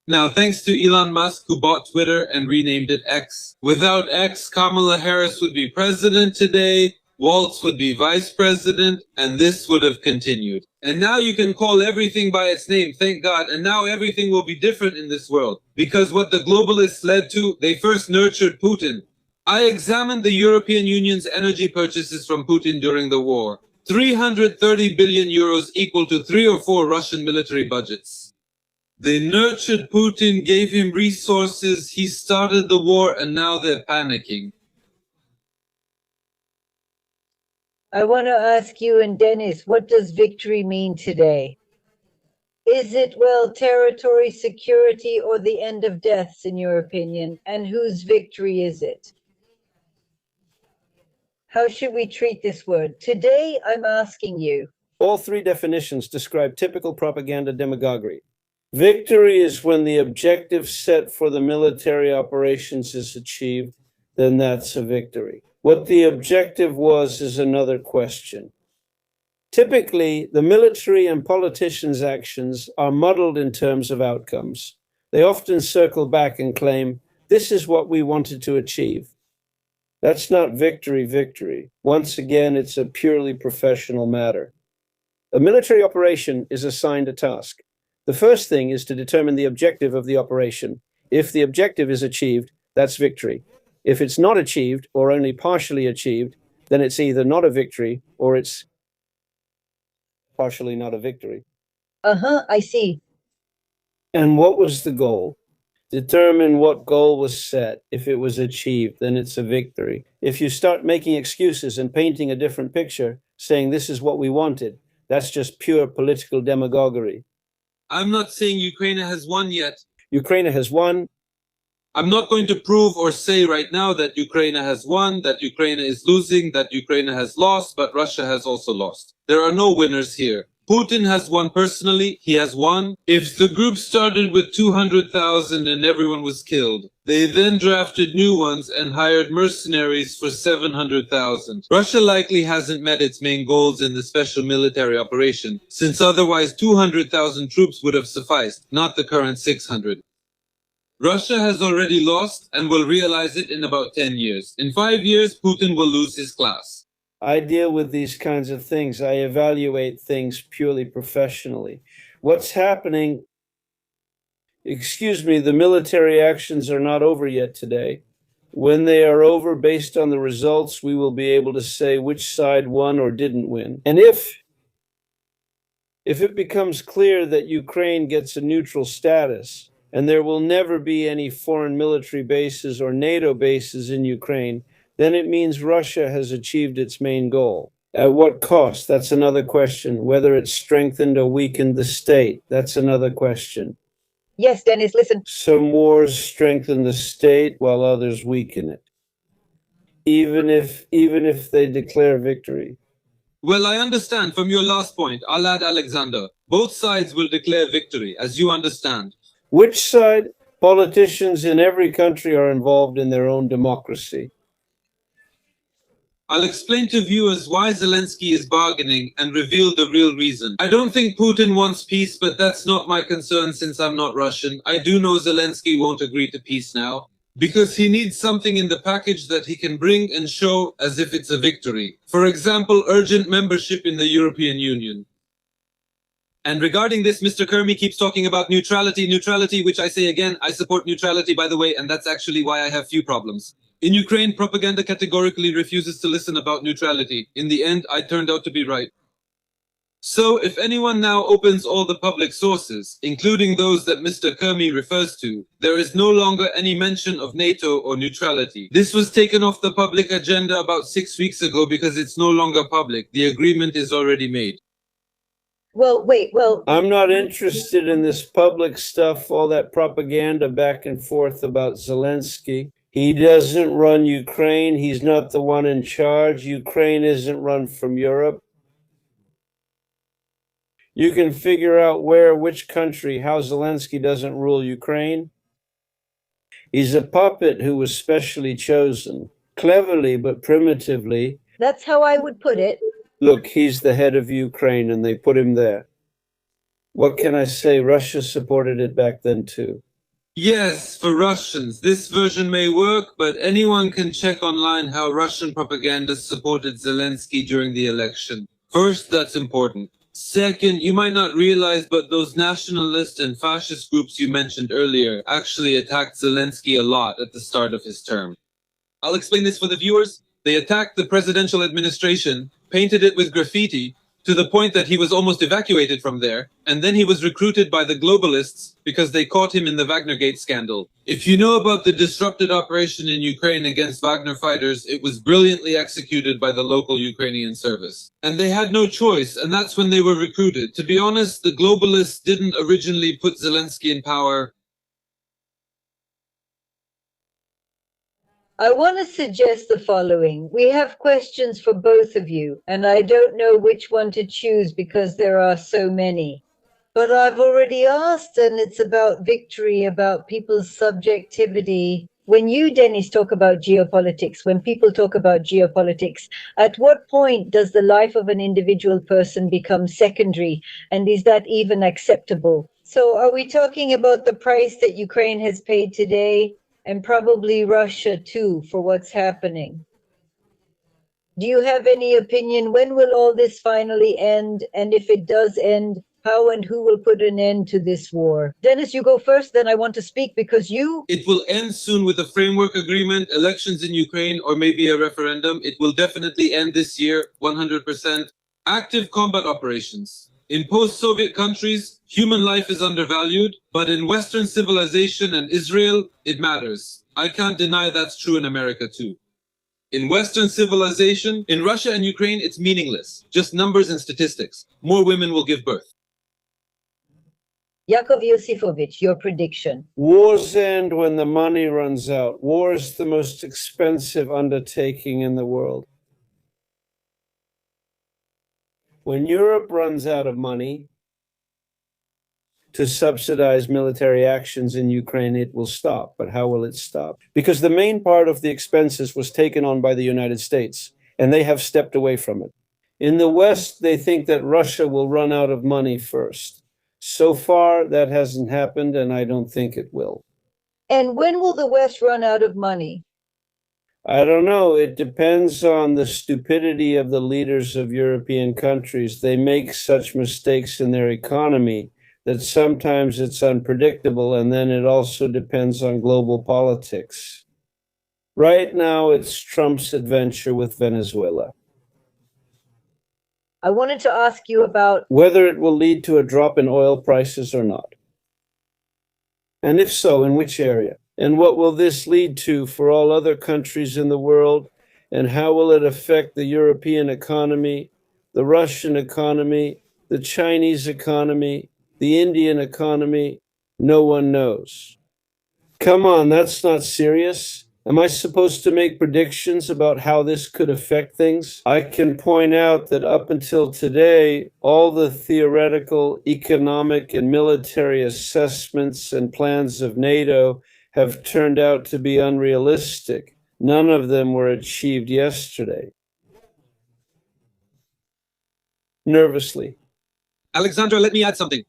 Now, thanks to Elon Musk, who bought Twitter and renamed it X. Without X, Kamala Harris would be president today, Waltz would be vice president, and this would have continued. And now you can call everything by its name, thank God, and now everything will be different in this world. Because what the globalists led to, they first nurtured Putin. I examined the European Union's energy purchases from Putin during the war. 330 billion euros equal to 3 or 4 Russian military budgets. They nurtured Putin, gave him resources, he started the war, and now they're panicking. I want to ask you and Dennis, what does victory mean today? Is it, well, territory, security, or the end of deaths, in your opinion? And whose victory is it? How should we treat this word? Today, I'm asking you. All three definitions describe typical propaganda demagoguery. Victory is when the objective set for the military operations is achieved, then that's a victory. What the objective was is another question. Typically, the military and politicians' actions are muddled in terms of outcomes. They often circle back and claim, this is what we wanted to achieve. That's not victory. Once again, it's a purely professional matter. A military operation is assigned a task. The first thing is to determine the objective of the operation. If the objective is achieved, that's victory. If it's not achieved or only partially achieved, then it's either not a victory or it's partially not a victory. I see. And what was the goal? Determine what goal was set. If it was achieved, then it's a victory. If you start making excuses and painting a different picture, saying this is what we wanted, that's just pure political demagoguery. I'm not saying Ukraine has won yet. Ukraine has won. I'm not going to prove or say right now that Ukraine has won, that Ukraine is losing, that Ukraine has lost, but Russia has also lost. There are no winners here. Putin has won personally, he has won. If the group started with 200,000 and everyone was killed, they then drafted new ones and hired mercenaries for 700,000. Russia likely hasn't met its main goals in the special military operation, since otherwise 200,000 troops would have sufficed, not the current 600. Russia has already lost and will realize it in about 10 years. In 5 years, Putin will lose his class. I deal with these kinds of things. I evaluate things purely professionally. What's happening, the military actions are not over yet today. When they are over, based on the results, we will be able to say which side won or didn't win. And if it becomes clear that Ukraine gets a neutral status, and there will never be any foreign military bases or NATO bases in Ukraine, then it means Russia has achieved its main goal. At what cost? That's another question. Whether it strengthened or weakened the state, that's another question. Yes, Dennis, listen. Some wars strengthen the state while others weaken it, even if they declare victory. Well, I understand from your last point. I'll add Alexander. Both sides will declare victory, as you understand. Which side? Politicians in every country are involved in their own democracy. I'll explain to viewers why Zelensky is bargaining and reveal the real reason. I don't think Putin wants peace, but that's not my concern since I'm not Russian. I do know Zelensky won't agree to peace now, because he needs something in the package that he can bring and show as if it's a victory. For example, urgent membership in the European Union. And regarding this, Mr. Kedmi keeps talking about neutrality, which I say again, I support neutrality, by the way, and that's actually why I have few problems. In Ukraine, propaganda categorically refuses to listen about neutrality. In the end, I turned out to be right. So if anyone now opens all the public sources, including those that Mr. Kedmi refers to, there is no longer any mention of NATO or neutrality. This was taken off the public agenda about 6 weeks ago because it's no longer public. The agreement is already made. Well, wait, well, I'm not interested in this public stuff, all that propaganda back and forth about Zelensky. He doesn't run Ukraine. He's not the one in charge. Ukraine isn't run from Europe. You can figure out which country, how Zelensky doesn't rule Ukraine. He's a puppet who was specially chosen, cleverly but primitively. that's how I would put it. Look, he's the head of Ukraine and they put him there. What can I say? Russia supported it back then too. Yes, for Russians, this version may work, but anyone can check online how Russian propaganda supported Zelensky during the election. First, that's important. Second, you might not realize, but those nationalist and fascist groups you mentioned earlier actually attacked Zelensky a lot at the start of his term. I'll explain this for the viewers. They attacked the presidential administration, painted it with graffiti, to the point that he was almost evacuated from there, and then he was recruited by the globalists because they caught him in the Wagnergate scandal. If you know about the disrupted operation in Ukraine against Wagner fighters, it was brilliantly executed by the local Ukrainian service. And they had no choice, and that's when they were recruited. To be honest, the globalists didn't originally put Zelensky in power. I want to suggest the following. We have questions for both of you, and I don't know which one to choose because there are so many. But I've already asked, and it's about victory, about people's subjectivity. When you, Dennis, talk about geopolitics, when people talk about geopolitics, at what point does the life of an individual person become secondary, and is that even acceptable? So are we talking about the price that Ukraine has paid today? And probably Russia too, for what's happening. Do you have any opinion? When will all this finally end? And if it does end, how and who will put an end to this war? Dennis, you go first, then I want to speak because you... It will end soon with a framework agreement, elections in Ukraine, or maybe a referendum. It will definitely end this year, 100%. Active combat operations. In post-Soviet countries, human life is undervalued, but in Western civilization and Israel, it matters. I can't deny that's true in America too. In Western civilization, in Russia and Ukraine, it's meaningless. Just numbers and statistics. More women will give birth. Yakov Yeliseevich, your prediction. Wars end when the money runs out. War is the most expensive undertaking in the world. When Europe runs out of money to subsidize military actions in Ukraine, it will stop. But how will it stop? Because the main part of the expenses was taken on by the United States, and they have stepped away from it. In the West, they think that Russia will run out of money first. So far, that hasn't happened, and I don't think it will. And when will the West run out of money? I don't know. It depends on the stupidity of the leaders of European countries. They make such mistakes in their economy that sometimes it's unpredictable, and then it also depends on global politics. Right now, it's Trump's adventure with Venezuela. I wanted to ask you about whether it will lead to a drop in oil prices or not. And if so, in which area? And what will this lead to for all other countries in the world? And how will it affect the European economy, the Russian economy, the Chinese economy, the Indian economy? No one knows. Come on, that's not serious. Am I supposed to make predictions about how this could affect things? I can point out that up until today, all the theoretical, economic, and military assessments and plans of NATO have turned out to be unrealistic. None of them were achieved yesterday. Nervously. Alexandra, let me add something.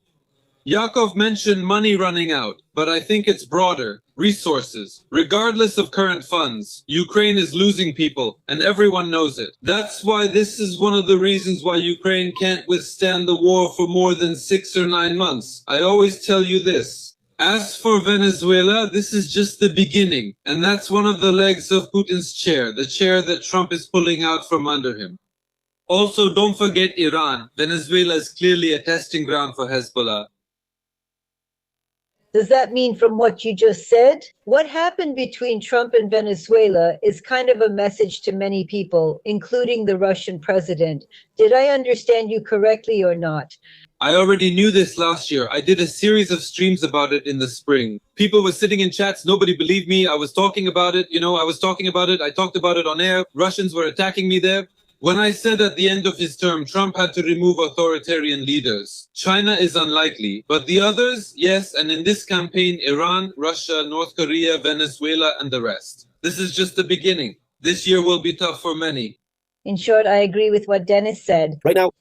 Yakov mentioned money running out, but I think it's broader. Resources. Regardless of current funds, Ukraine is losing people, and everyone knows it. That's why this is one of the reasons why Ukraine can't withstand the war for more than 6 or 9 months. I always tell you this. As for Venezuela, this is just the beginning, and that's one of the legs of Putin's chair, the chair that Trump is pulling out from under him. Also, don't forget Iran. Venezuela is clearly a testing ground for Hezbollah. Does that mean from what you just said? What happened between Trump and Venezuela is kind of a message to many people, including the Russian president. Did I understand you correctly or not? I already knew this last year. I did a series of streams about it in the spring. People were sitting in chats, nobody believed me. I was talking about it, I talked about it on air. Russians were attacking me there. When I said at the end of his term, Trump had to remove authoritarian leaders. China is unlikely, but the others, yes, and in this campaign, Iran, Russia, North Korea, Venezuela, and the rest. This is just the beginning. This year will be tough for many. In short, I agree with what Dennis said. Right now,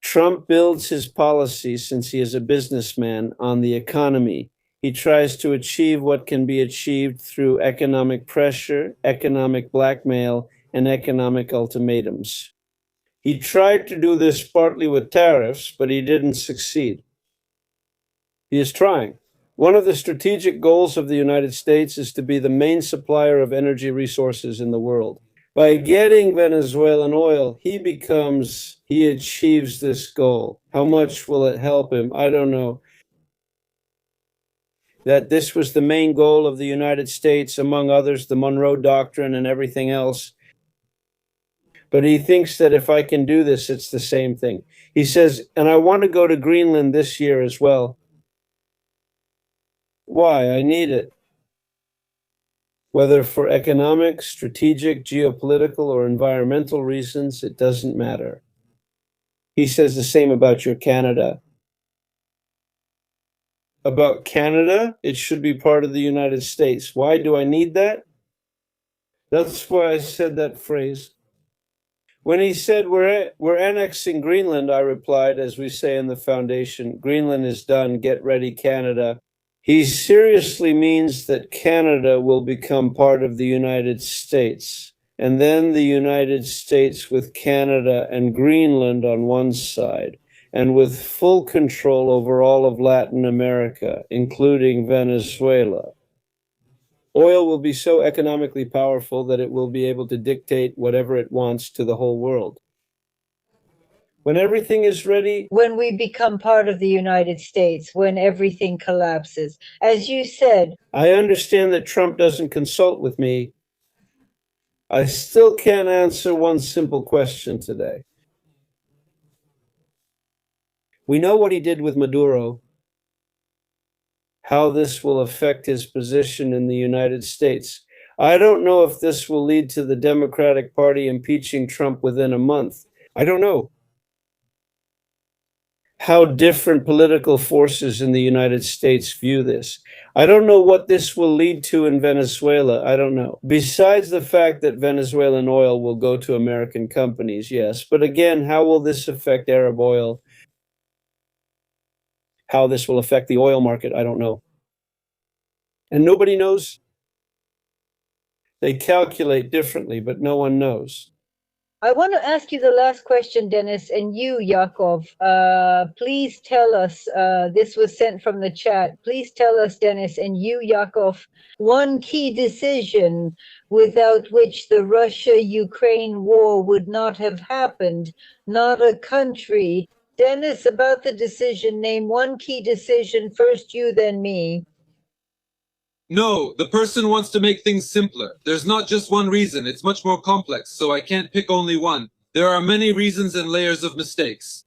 Trump builds his policy, since he is a businessman, on the economy. He tries to achieve what can be achieved through economic pressure, economic blackmail, and economic ultimatums. He tried to do this partly with tariffs, but he didn't succeed. He is trying. One of the strategic goals of the United States is to be the main supplier of energy resources in the world. By getting Venezuelan oil, he achieves this goal. How much will it help him? I don't know. That this was the main goal of the United States, among others, the Monroe Doctrine and everything else. But he thinks that if I can do this, it's the same thing. He says, and I want to go to Greenland this year as well. Why? I need it. Whether for economic, strategic, geopolitical, or environmental reasons, it doesn't matter. He says the same about your Canada. About Canada, it should be part of the United States. Why do I need that? That's why I said that phrase. When he said we're annexing Greenland, I replied, as we say in the foundation, Greenland is done, get ready, Canada. He seriously means that Canada will become part of the United States, and then the United States with Canada and Greenland on one side, and with full control over all of Latin America, including Venezuela. Oil will be so economically powerful that it will be able to dictate whatever it wants to the whole world. When everything is ready, when we become part of the United States, when everything collapses, as you said, I understand that Trump doesn't consult with me. I still can't answer one simple question today. We know what he did with Maduro, how this will affect his position in the United States. I don't know if this will lead to the Democratic Party impeaching Trump within a month. I don't know how different political forces in the United States view this. I don't know what this will lead to in Venezuela. I don't know. Besides the fact that Venezuelan oil will go to American companies, yes. But again, how will this affect Arab oil? How this will affect the oil market, I don't know. And nobody knows. They calculate differently, but no one knows. I want to ask you the last question, Dennis, and you, Yakov. Please tell us, this was sent from the chat. Please tell us, Dennis, and you, Yakov, one key decision without which the Russia-Ukraine war would not have happened, not a country. Dennis, about the decision, name one key decision, first you, then me. No, the person wants to make things simpler. There's not just one reason, it's much more complex, so I can't pick only one. There are many reasons and layers of mistakes.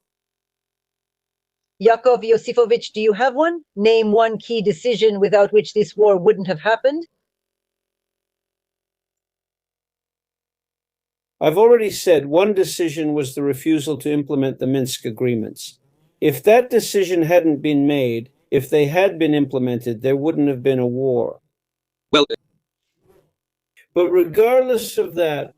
Yakov Yeliseevich, do you have one? Name one key decision without which this war wouldn't have happened. I've already said one decision was the refusal to implement the Minsk agreements. If that decision hadn't been made, if they had been implemented, there wouldn't have been a war. Well, but regardless of that,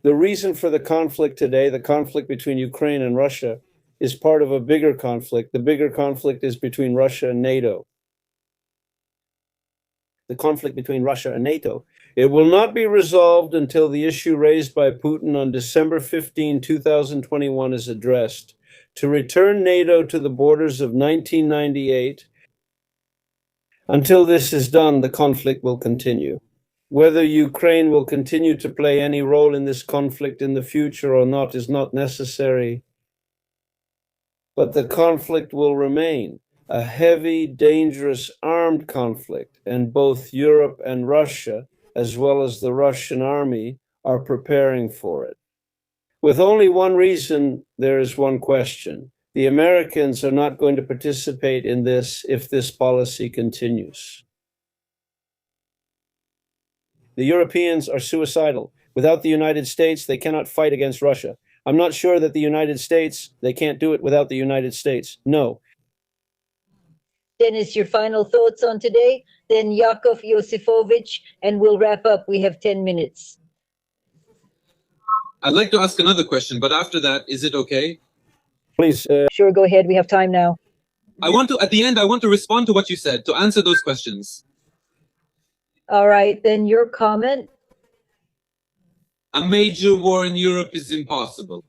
the reason for the conflict today, the conflict between Ukraine and Russia, is part of a bigger conflict. The bigger conflict is between Russia and NATO. The conflict between Russia and NATO. It will not be resolved until the issue raised by Putin on December 15, 2021 is addressed. To return NATO to the borders of 1998. Until this is done, the conflict will continue. Whether Ukraine will continue to play any role in this conflict in the future or not is not necessary, but the conflict will remain a heavy, dangerous, armed conflict, and both Europe and Russia, as well as the Russian army, are preparing for it. With only one reason, there is one question. The Americans are not going to participate in this if this policy continues. The Europeans are suicidal. Without the United States, they cannot fight against Russia. I'm not sure that the United States, they can't do it without the United States. No. Dennis, your final thoughts on today? Then Yakov Yosifovich, and we'll wrap up. We have 10 minutes. I'd like to ask another question, but after that, is it okay? Please. Sure, go ahead. We have time now. At the end, I want to respond to what you said, to answer those questions. All right, then your comment. A major war in Europe is impossible.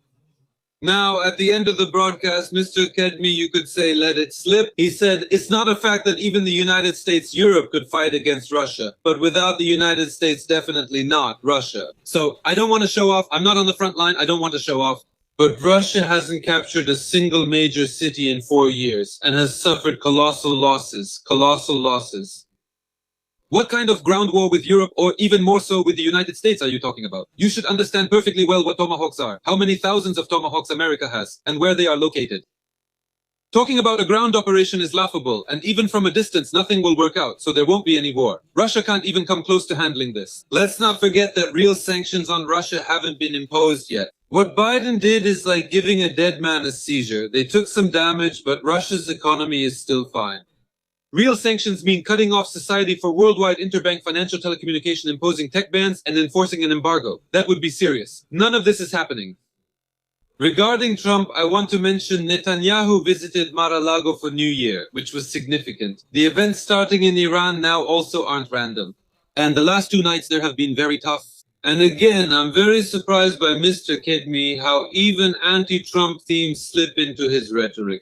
Now, at the end of the broadcast, Mr. Kedmi, you could say, let it slip. He said, it's not a fact that even the United States, Europe could fight against Russia, but without the United States, definitely not Russia. So I don't want to show off. I'm not on the front line. I don't want to show off. But Russia hasn't captured a single major city in 4 years and has suffered colossal losses. What kind of ground war with Europe, or even more so with the United States, are you talking about? You should understand perfectly well what tomahawks are, how many thousands of tomahawks America has, and where they are located. Talking about a ground operation is laughable, and even from a distance, nothing will work out, so there won't be any war. Russia can't even come close to handling this. Let's not forget that real sanctions on Russia haven't been imposed yet. What Biden did is like giving a dead man a seizure. They took some damage, but Russia's economy is still fine. Real sanctions mean cutting off society for worldwide interbank financial telecommunication, imposing tech bans, and enforcing an embargo. That would be serious. None of this is happening. Regarding Trump, I want to mention Netanyahu visited Mar-a-Lago for New Year, which was significant. The events starting in Iran now also aren't random. And the last 2 nights there have been very tough. And again, I'm very surprised by Mr. Kedmi how even anti-Trump themes slip into his rhetoric.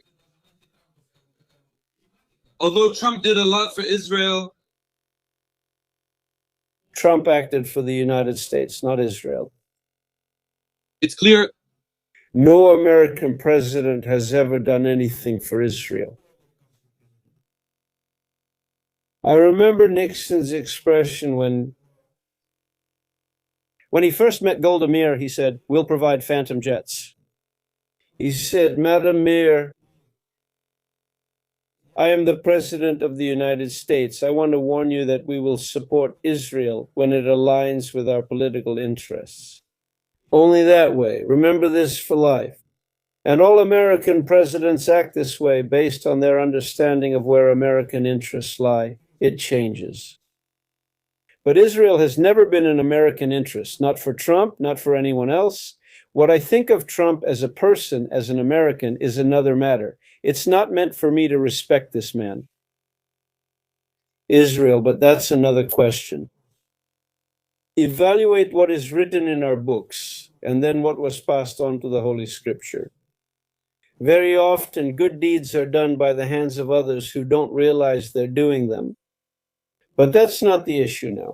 Although Trump did a lot for Israel, Trump acted for the United States, not Israel. it's clear No American president has ever done anything for Israel. I remember Nixon's expression when he first met Golda Meir, he said, "We'll provide phantom jets." He said, "Madam Meir, I am the President of the United States. I want to warn you that we will support Israel when it aligns with our political interests. Only that way. Remember this for life." And all American presidents act this way based on their understanding of where American interests lie. It changes. But Israel has never been an American interest, not for Trump, not for anyone else. What I think of Trump as a person, as an American, is another matter. It's not meant for me to respect this man, Israel, but that's another question. Evaluate what is written in our books and then what was passed on to the Holy Scripture. Very often, good deeds are done by the hands of others who don't realize they're doing them. But that's not the issue now.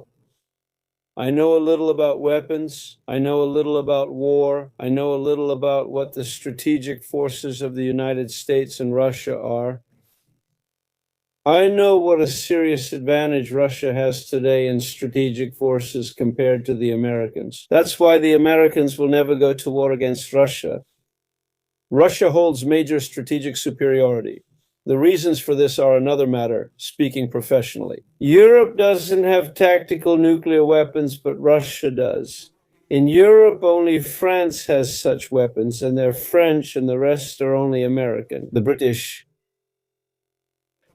I know a little about weapons. I know a little about war. I know a little about what the strategic forces of the United States and Russia are. I know what a serious advantage Russia has today in strategic forces compared to the Americans. That's why the Americans will never go to war against Russia. Russia holds major strategic superiority. The reasons for this are another matter, speaking professionally. Europe doesn't have tactical nuclear weapons, but Russia does. In Europe, only France has such weapons, and they're French, and the rest are only American, the British.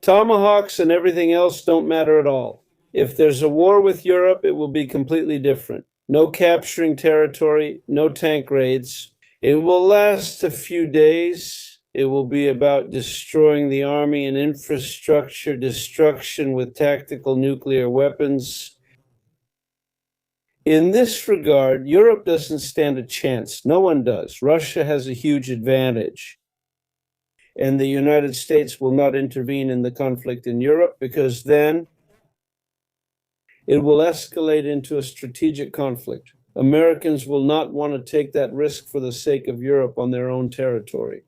Tomahawks and everything else don't matter at all. If there's a war with Europe, it will be completely different. No capturing territory, no tank raids. It will last a few days. It will be about destroying the army and infrastructure, destruction with tactical nuclear weapons. In this regard, Europe doesn't stand a chance. No one does. Russia has a huge advantage. And the United States will not intervene in the conflict in Europe because then It will escalate into a strategic conflict. Americans will not want to take that risk for the sake of Europe on their own territory.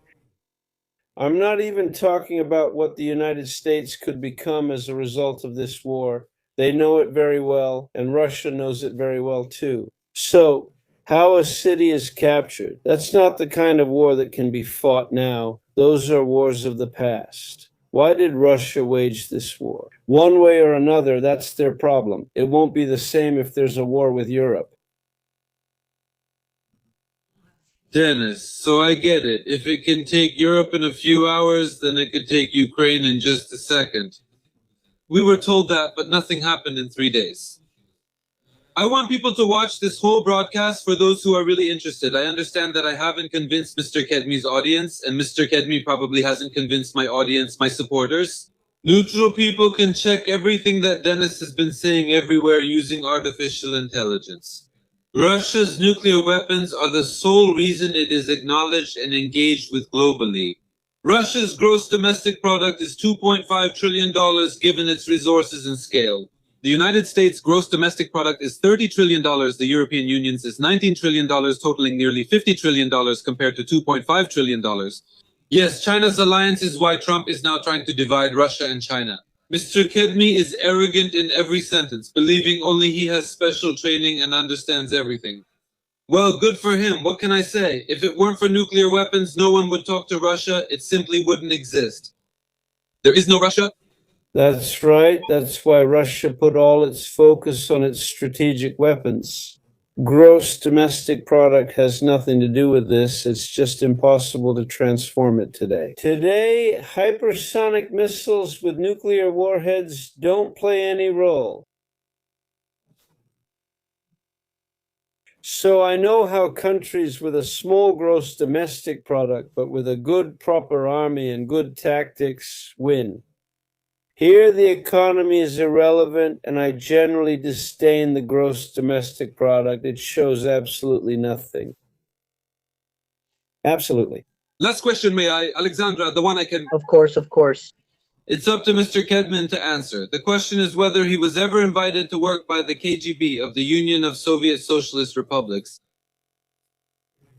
I'm not even talking about what the United States could become as a result of this war. They know it very well, and Russia knows it very well too. So, how a city is captured, that's not the kind of war that can be fought now. Those are wars of the past. Why did Russia wage this war? One way or another, that's their problem. It won't be the same if there's a war with Europe. Dennis, so I get it. If it can take Europe in a few hours, then it could take Ukraine in just a second. We were told that, but nothing happened in 3 days. I want people to watch this whole broadcast for those who are really interested. I understand that I haven't convinced Mr. Kedmi's audience, and Mr. Kedmi probably hasn't convinced my audience, my supporters. Neutral people can check everything that Dennis has been saying everywhere using artificial intelligence. Russia's nuclear weapons are the sole reason it is acknowledged and engaged with globally. Russia's gross domestic product is $2.5 trillion given its resources and scale. The United States' gross domestic product is $30 trillion. The European Union's is $19 trillion, totaling nearly $50 trillion compared to $2.5 trillion. Yes, China's alliance is why Trump is now trying to divide Russia and China. Mr. Kedmi is arrogant in every sentence, believing only he has special training and understands everything. Well, good for him. What can I say? If it weren't for nuclear weapons, no one would talk to Russia. It simply wouldn't exist. There is no Russia. That's right. That's why Russia put all its focus on its strategic weapons. Gross domestic product has nothing to do with this. It's just impossible to transform it today. Today, hypersonic missiles with nuclear warheads don't play any role. So I know how countries with a small gross domestic product, but with a good proper army and good tactics, win. Here the economy is irrelevant, and I generally disdain the gross domestic product. It shows absolutely nothing. Absolutely. Last question, may I? Alexandra, the one I can... Of course, of course. It's up to Mr. Kedmin to answer. The question is whether he was ever invited to work by the KGB of the Union of Soviet Socialist Republics.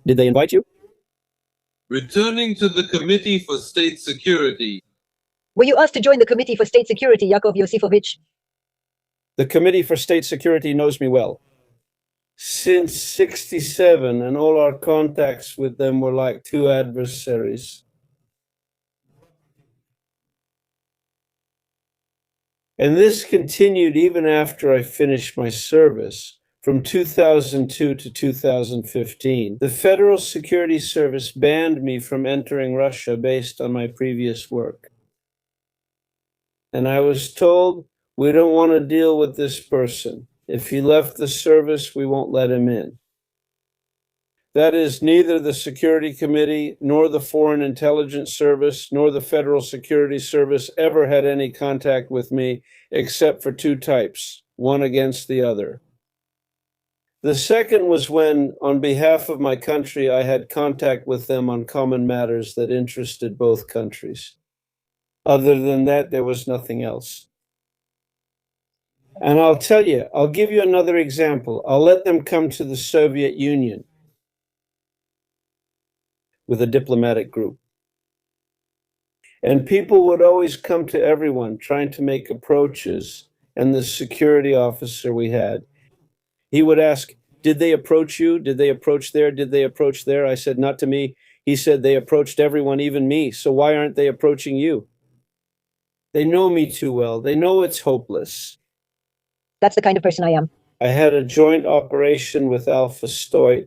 Did they invite you? Returning to the Committee for State Security. Were you asked to join the Committee for State Security, Yakov Yosifovich? The Committee for State Security knows me well. Since '67, and all our contacts with them were like two adversaries. And this continued even after I finished my service. From 2002 to 2015, the Federal Security Service banned me from entering Russia based on my previous work. And I was told, we don't want to deal with this person. If he left the service, we won't let him in. That is, neither the Security Committee, nor the Foreign Intelligence Service, nor the Federal Security Service ever had any contact with me, except for two types, one against the other. The second was when, on behalf of my country, I had contact with them on common matters that interested both countries. Other than that, there was nothing else. And I'll tell you, I'll give you another example. I'll let them come to the Soviet Union with a diplomatic group. And people would always come to everyone trying to make approaches. And the security officer we had, he would ask, did they approach you? Did they approach there? Did they approach there? I said, not to me. He said, they approached everyone, even me. So why aren't they approaching you? They know me too well. They know it's hopeless. That's the kind of person I am. I had a joint operation with Alpha Stoit.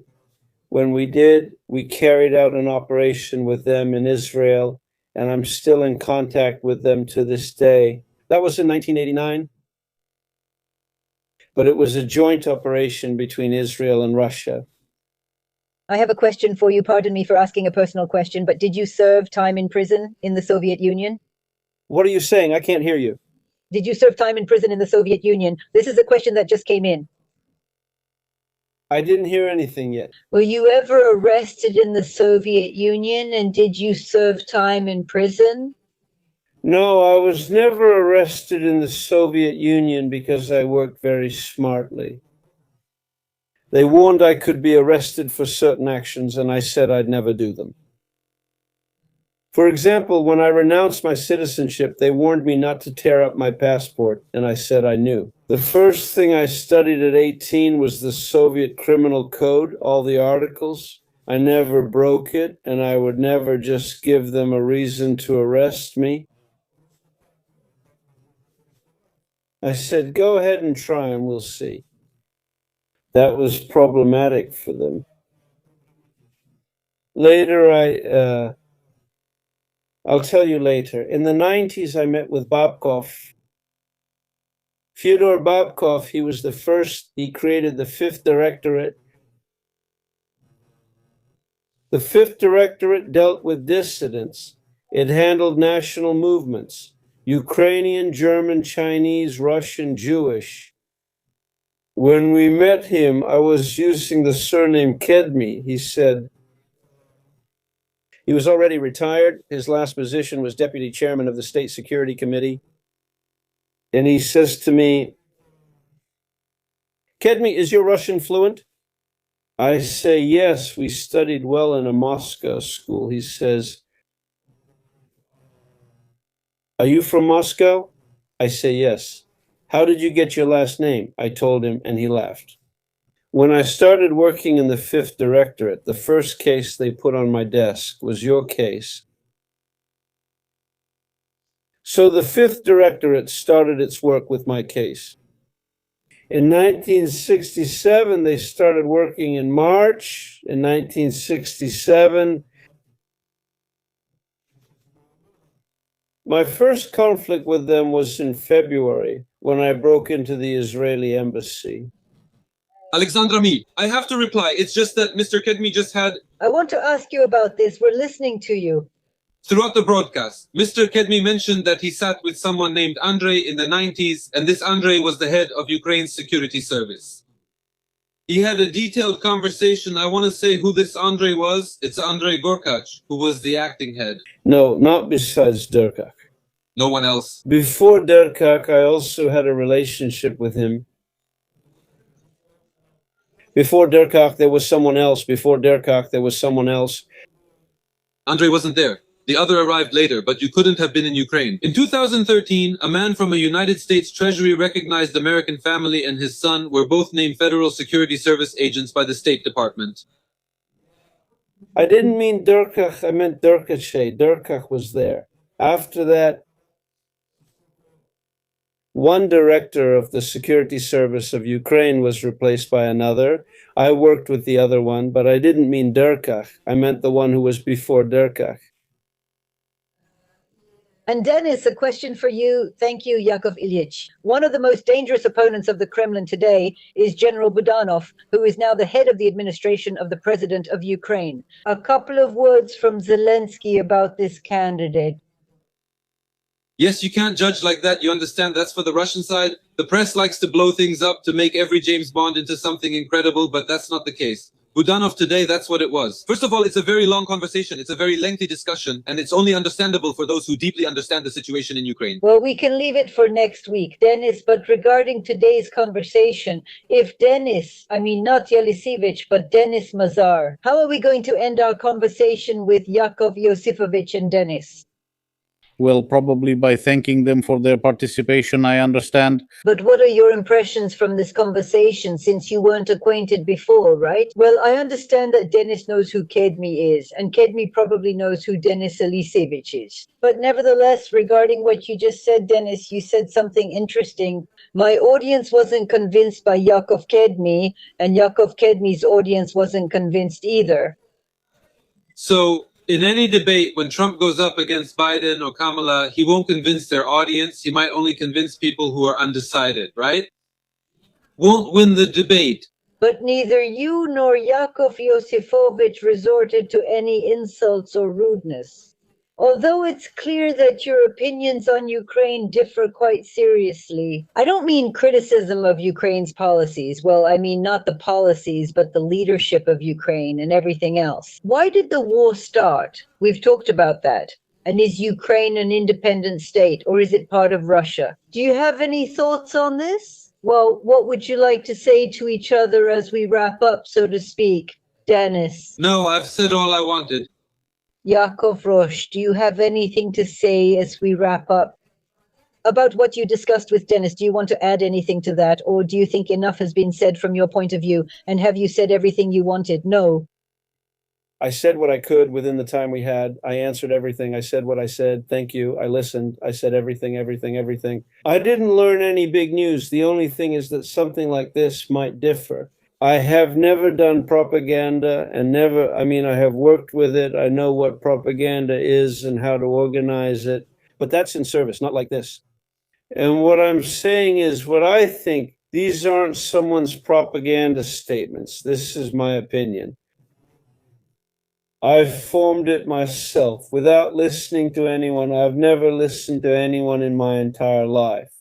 When we did, we carried out an operation with them in Israel, and I'm still in contact with them to this day. That was in 1989. But it was a joint operation between Israel and Russia. I have a question for you. Pardon me for asking a personal question, but did you serve time in prison in the Soviet Union? What are you saying? I can't hear you. Did you serve time in prison in the Soviet Union? This is a question that just came in. I didn't hear anything yet. Were you ever arrested in the Soviet Union, and did you serve time in prison? No, I was never arrested in the Soviet Union because I worked very smartly. They warned I could be arrested for certain actions, and I said I'd never do them. For example, when I renounced my citizenship, they warned me not to tear up my passport, and I said I knew. The first thing I studied at 18 was the Soviet Criminal Code, all the articles. I never broke it, and I would never just give them a reason to arrest me. I said, go ahead and try and we'll see. That was problematic for them. Later, I'll tell you later. In the 90s, I met with Babkov. Fyodor Babkov, he created the Fifth Directorate. The Fifth Directorate dealt with dissidents. It handled national movements, Ukrainian, German, Chinese, Russian, Jewish. When we met him, I was using the surname Kedmi. He said, he was already retired. His last position was deputy chairman of the State Security Committee. And he says to me, Kedmi, is your Russian fluent? I say, yes, we studied well in a Moscow school. He says, are you from Moscow? I say, yes. How did you get your last name? I told him, and he laughed. When I started working in the Fifth Directorate, the first case they put on my desk was your case. So the Fifth Directorate started its work with my case. In 1967, they started working in March. In 1967, my first conflict with them was in February, when I broke into the Israeli embassy. Alexandra Me, I have to reply. It's just that Mr. Kedmi just had, I want to ask you about this. We're listening to you. throughout the broadcast, Mr. Kedmi mentioned that he sat with someone named Andrei in the 90s, and this Andrei was the head of Ukraine's security service. He had a detailed conversation. I want to say who this Andrei was. It's Andrei Gorkach, who was the acting head. No, not besides Derkach. No one else. Before Derkach, I also had a relationship with him. Before Derkach, there was someone else. Before Derkach, there was someone else. Andrei wasn't there. The other arrived later, but you couldn't have been in Ukraine. In 2013, a man from a United States Treasury recognized American family and his son were both named Federal Security Service agents by the State Department. I didn't mean Derkach, I meant Derkache. Derkach was there. After that, one director of the Security Service of Ukraine was replaced by another. I worked with the other one, but I didn't mean Derkach. I meant the one who was before Derkach. And Dennis, a question for you. Thank you, Yakov Ilyich. One of the most dangerous opponents of the Kremlin today is General Budanov, who is now the head of the administration of the president of Ukraine. A couple of words from Zelensky about this candidate. Yes, you can't judge like that. You understand that's for the Russian side. The press likes to blow things up to make every James Bond into something incredible, but that's not the case. Budanov today, that's what it was. First of all, it's a very long conversation. It's a very lengthy discussion, and it's only understandable for those who deeply understand the situation in Ukraine. Well, we can leave it for next week, Dennis, but regarding today's conversation, if Dennis, I mean not Yeliseevich, but Dennis Mazar, how are we going to end our conversation with Yakov Yosifovich and Dennis? Well, probably by thanking them for their participation, I understand. But what are your impressions from this conversation, since you weren't acquainted before, right? Well, I understand that Dennis knows who Kedmi is, and Kedmi probably knows who Denis Yeliseevich is. But nevertheless, regarding what you just said, Dennis, you said something interesting. My audience wasn't convinced by Yakov Kedmi, and Yakov Kedmi's audience wasn't convinced either. So, in any debate, when Trump goes up against Biden or Kamala, he won't convince their audience. He might only convince people who are undecided, right? Won't win the debate. But neither you nor Yakov Yosifovich resorted to any insults or rudeness. Although it's clear that your opinions on Ukraine differ quite seriously, I don't mean criticism of Ukraine's policies. Well, I mean not the policies, but the leadership of Ukraine and everything else. Why did the war start? We've talked about that. And is Ukraine an independent state, or is it part of Russia? Do you have any thoughts on this? Well, what would you like to say to each other as we wrap up, so to speak? Dennis. No, I've said all I wanted. Yakov Rosh, do you have anything to say as we wrap up? About what you discussed with Dennis, do you want to add anything to that, or do you think enough has been said from your point of view, and have you said everything you wanted? No. I said what I could within the time we had. I answered everything. I said what I said. Thank you. I listened. I said everything. I didn't learn any big news. The only thing is that something like this might differ. I have never done propaganda and I have worked with it. I know what propaganda is and how to organize it, but that's in service, not like this. And what I'm saying is what I think, these aren't someone's propaganda statements. This is my opinion. I've formed it myself without listening to anyone. I've never listened to anyone in my entire life.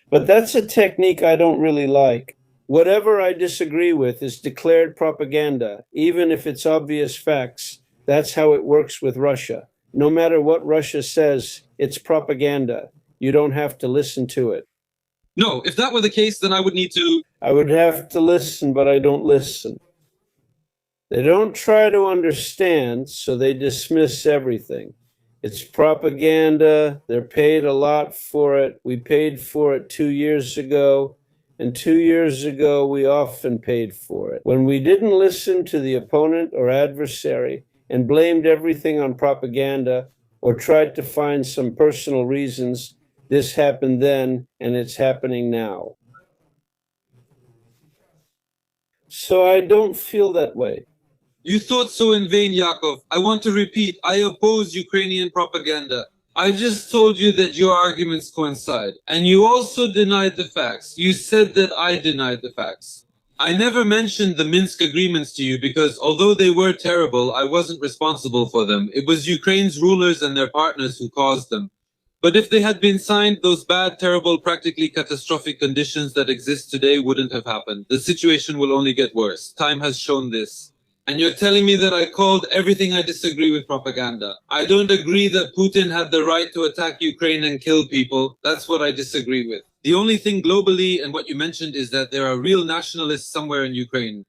But that's a technique I don't really like. Whatever I disagree with is declared propaganda, even if it's obvious facts. That's how it works with Russia. No matter what Russia says, it's propaganda. You don't have to listen to it. No, if that were the case, then I would need to... I would have to listen, but I don't listen. They don't try to understand, so they dismiss everything. It's propaganda. They're paid a lot for it. We paid for it 2 years ago, and 2 years ago we often paid for it. When we didn't listen to the opponent or adversary and blamed everything on propaganda or tried to find some personal reasons, this happened then, and it's happening now. So I don't feel that way. You thought so in vain, Yakov. I want to repeat, I oppose Ukrainian propaganda. I just told you that your arguments coincide. And you also denied the facts. You said that I denied the facts. I never mentioned the Minsk agreements to you because although they were terrible, I wasn't responsible for them. It was Ukraine's rulers and their partners who caused them. But if they had been signed, those bad, terrible, practically catastrophic conditions that exist today wouldn't have happened. The situation will only get worse. Time has shown this. And you're telling me that I called everything I disagree with propaganda. I don't agree that Putin had the right to attack Ukraine and kill people. That's what I disagree with. The only thing globally and what you mentioned is that there are real nationalists somewhere in Ukraine.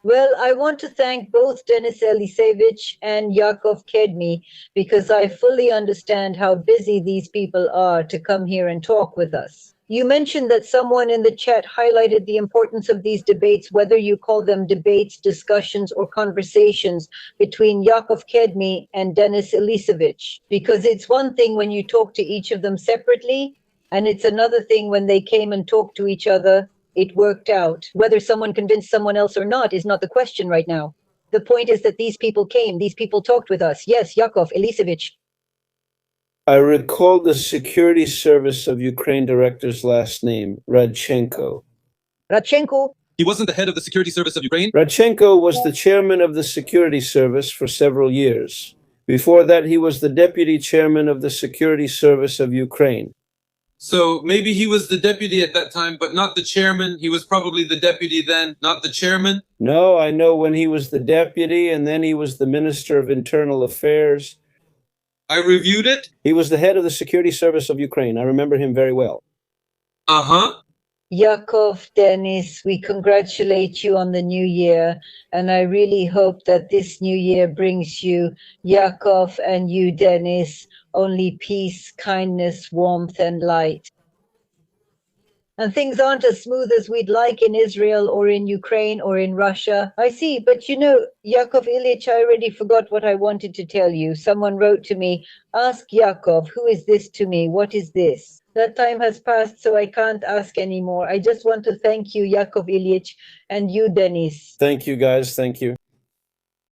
Well, I want to thank both Denis Yeliseevich and Yakov Kedmi because I fully understand how busy these people are to come here and talk with us. You mentioned that someone in the chat highlighted the importance of these debates, whether you call them debates, discussions, or conversations between Yakov Kedmi and Denis Yeliseevich, because it's one thing when you talk to each of them separately, and it's another thing when they came and talked to each other. It worked out. Whether someone convinced someone else or not is not the question right now. The point is that these people came, these people talked with us. Yes, Yakov Yeliseevich. I recalled the security service of Ukraine director's last name, Radchenko. Radchenko? He wasn't the head of the security service of Ukraine? Radchenko was the chairman of the security service for several years. Before that, he was the deputy chairman of the security service of Ukraine. So maybe he was the deputy at that time, but not the chairman. He was probably the deputy then, not the chairman. No, I know when he was the deputy, and then he was the minister of internal affairs. I reviewed it. He was the head of the security service of Ukraine. I remember him very well. Uh-huh. Yakov, Denis, we congratulate you on the new year, and I really hope that this new year brings you, Yakov, and you, Denis, only peace, kindness, warmth, and light. And things aren't as smooth as we'd like in Israel or in Ukraine or in Russia. I see, but you know, Yakov Ilyich, I already forgot what I wanted to tell you. Someone wrote to me, ask Yakov, who is this to me? What is this? That time has passed, so I can't ask anymore. I just want to thank you, Yakov Ilyich, and you, Denis. Thank you, guys. Thank you.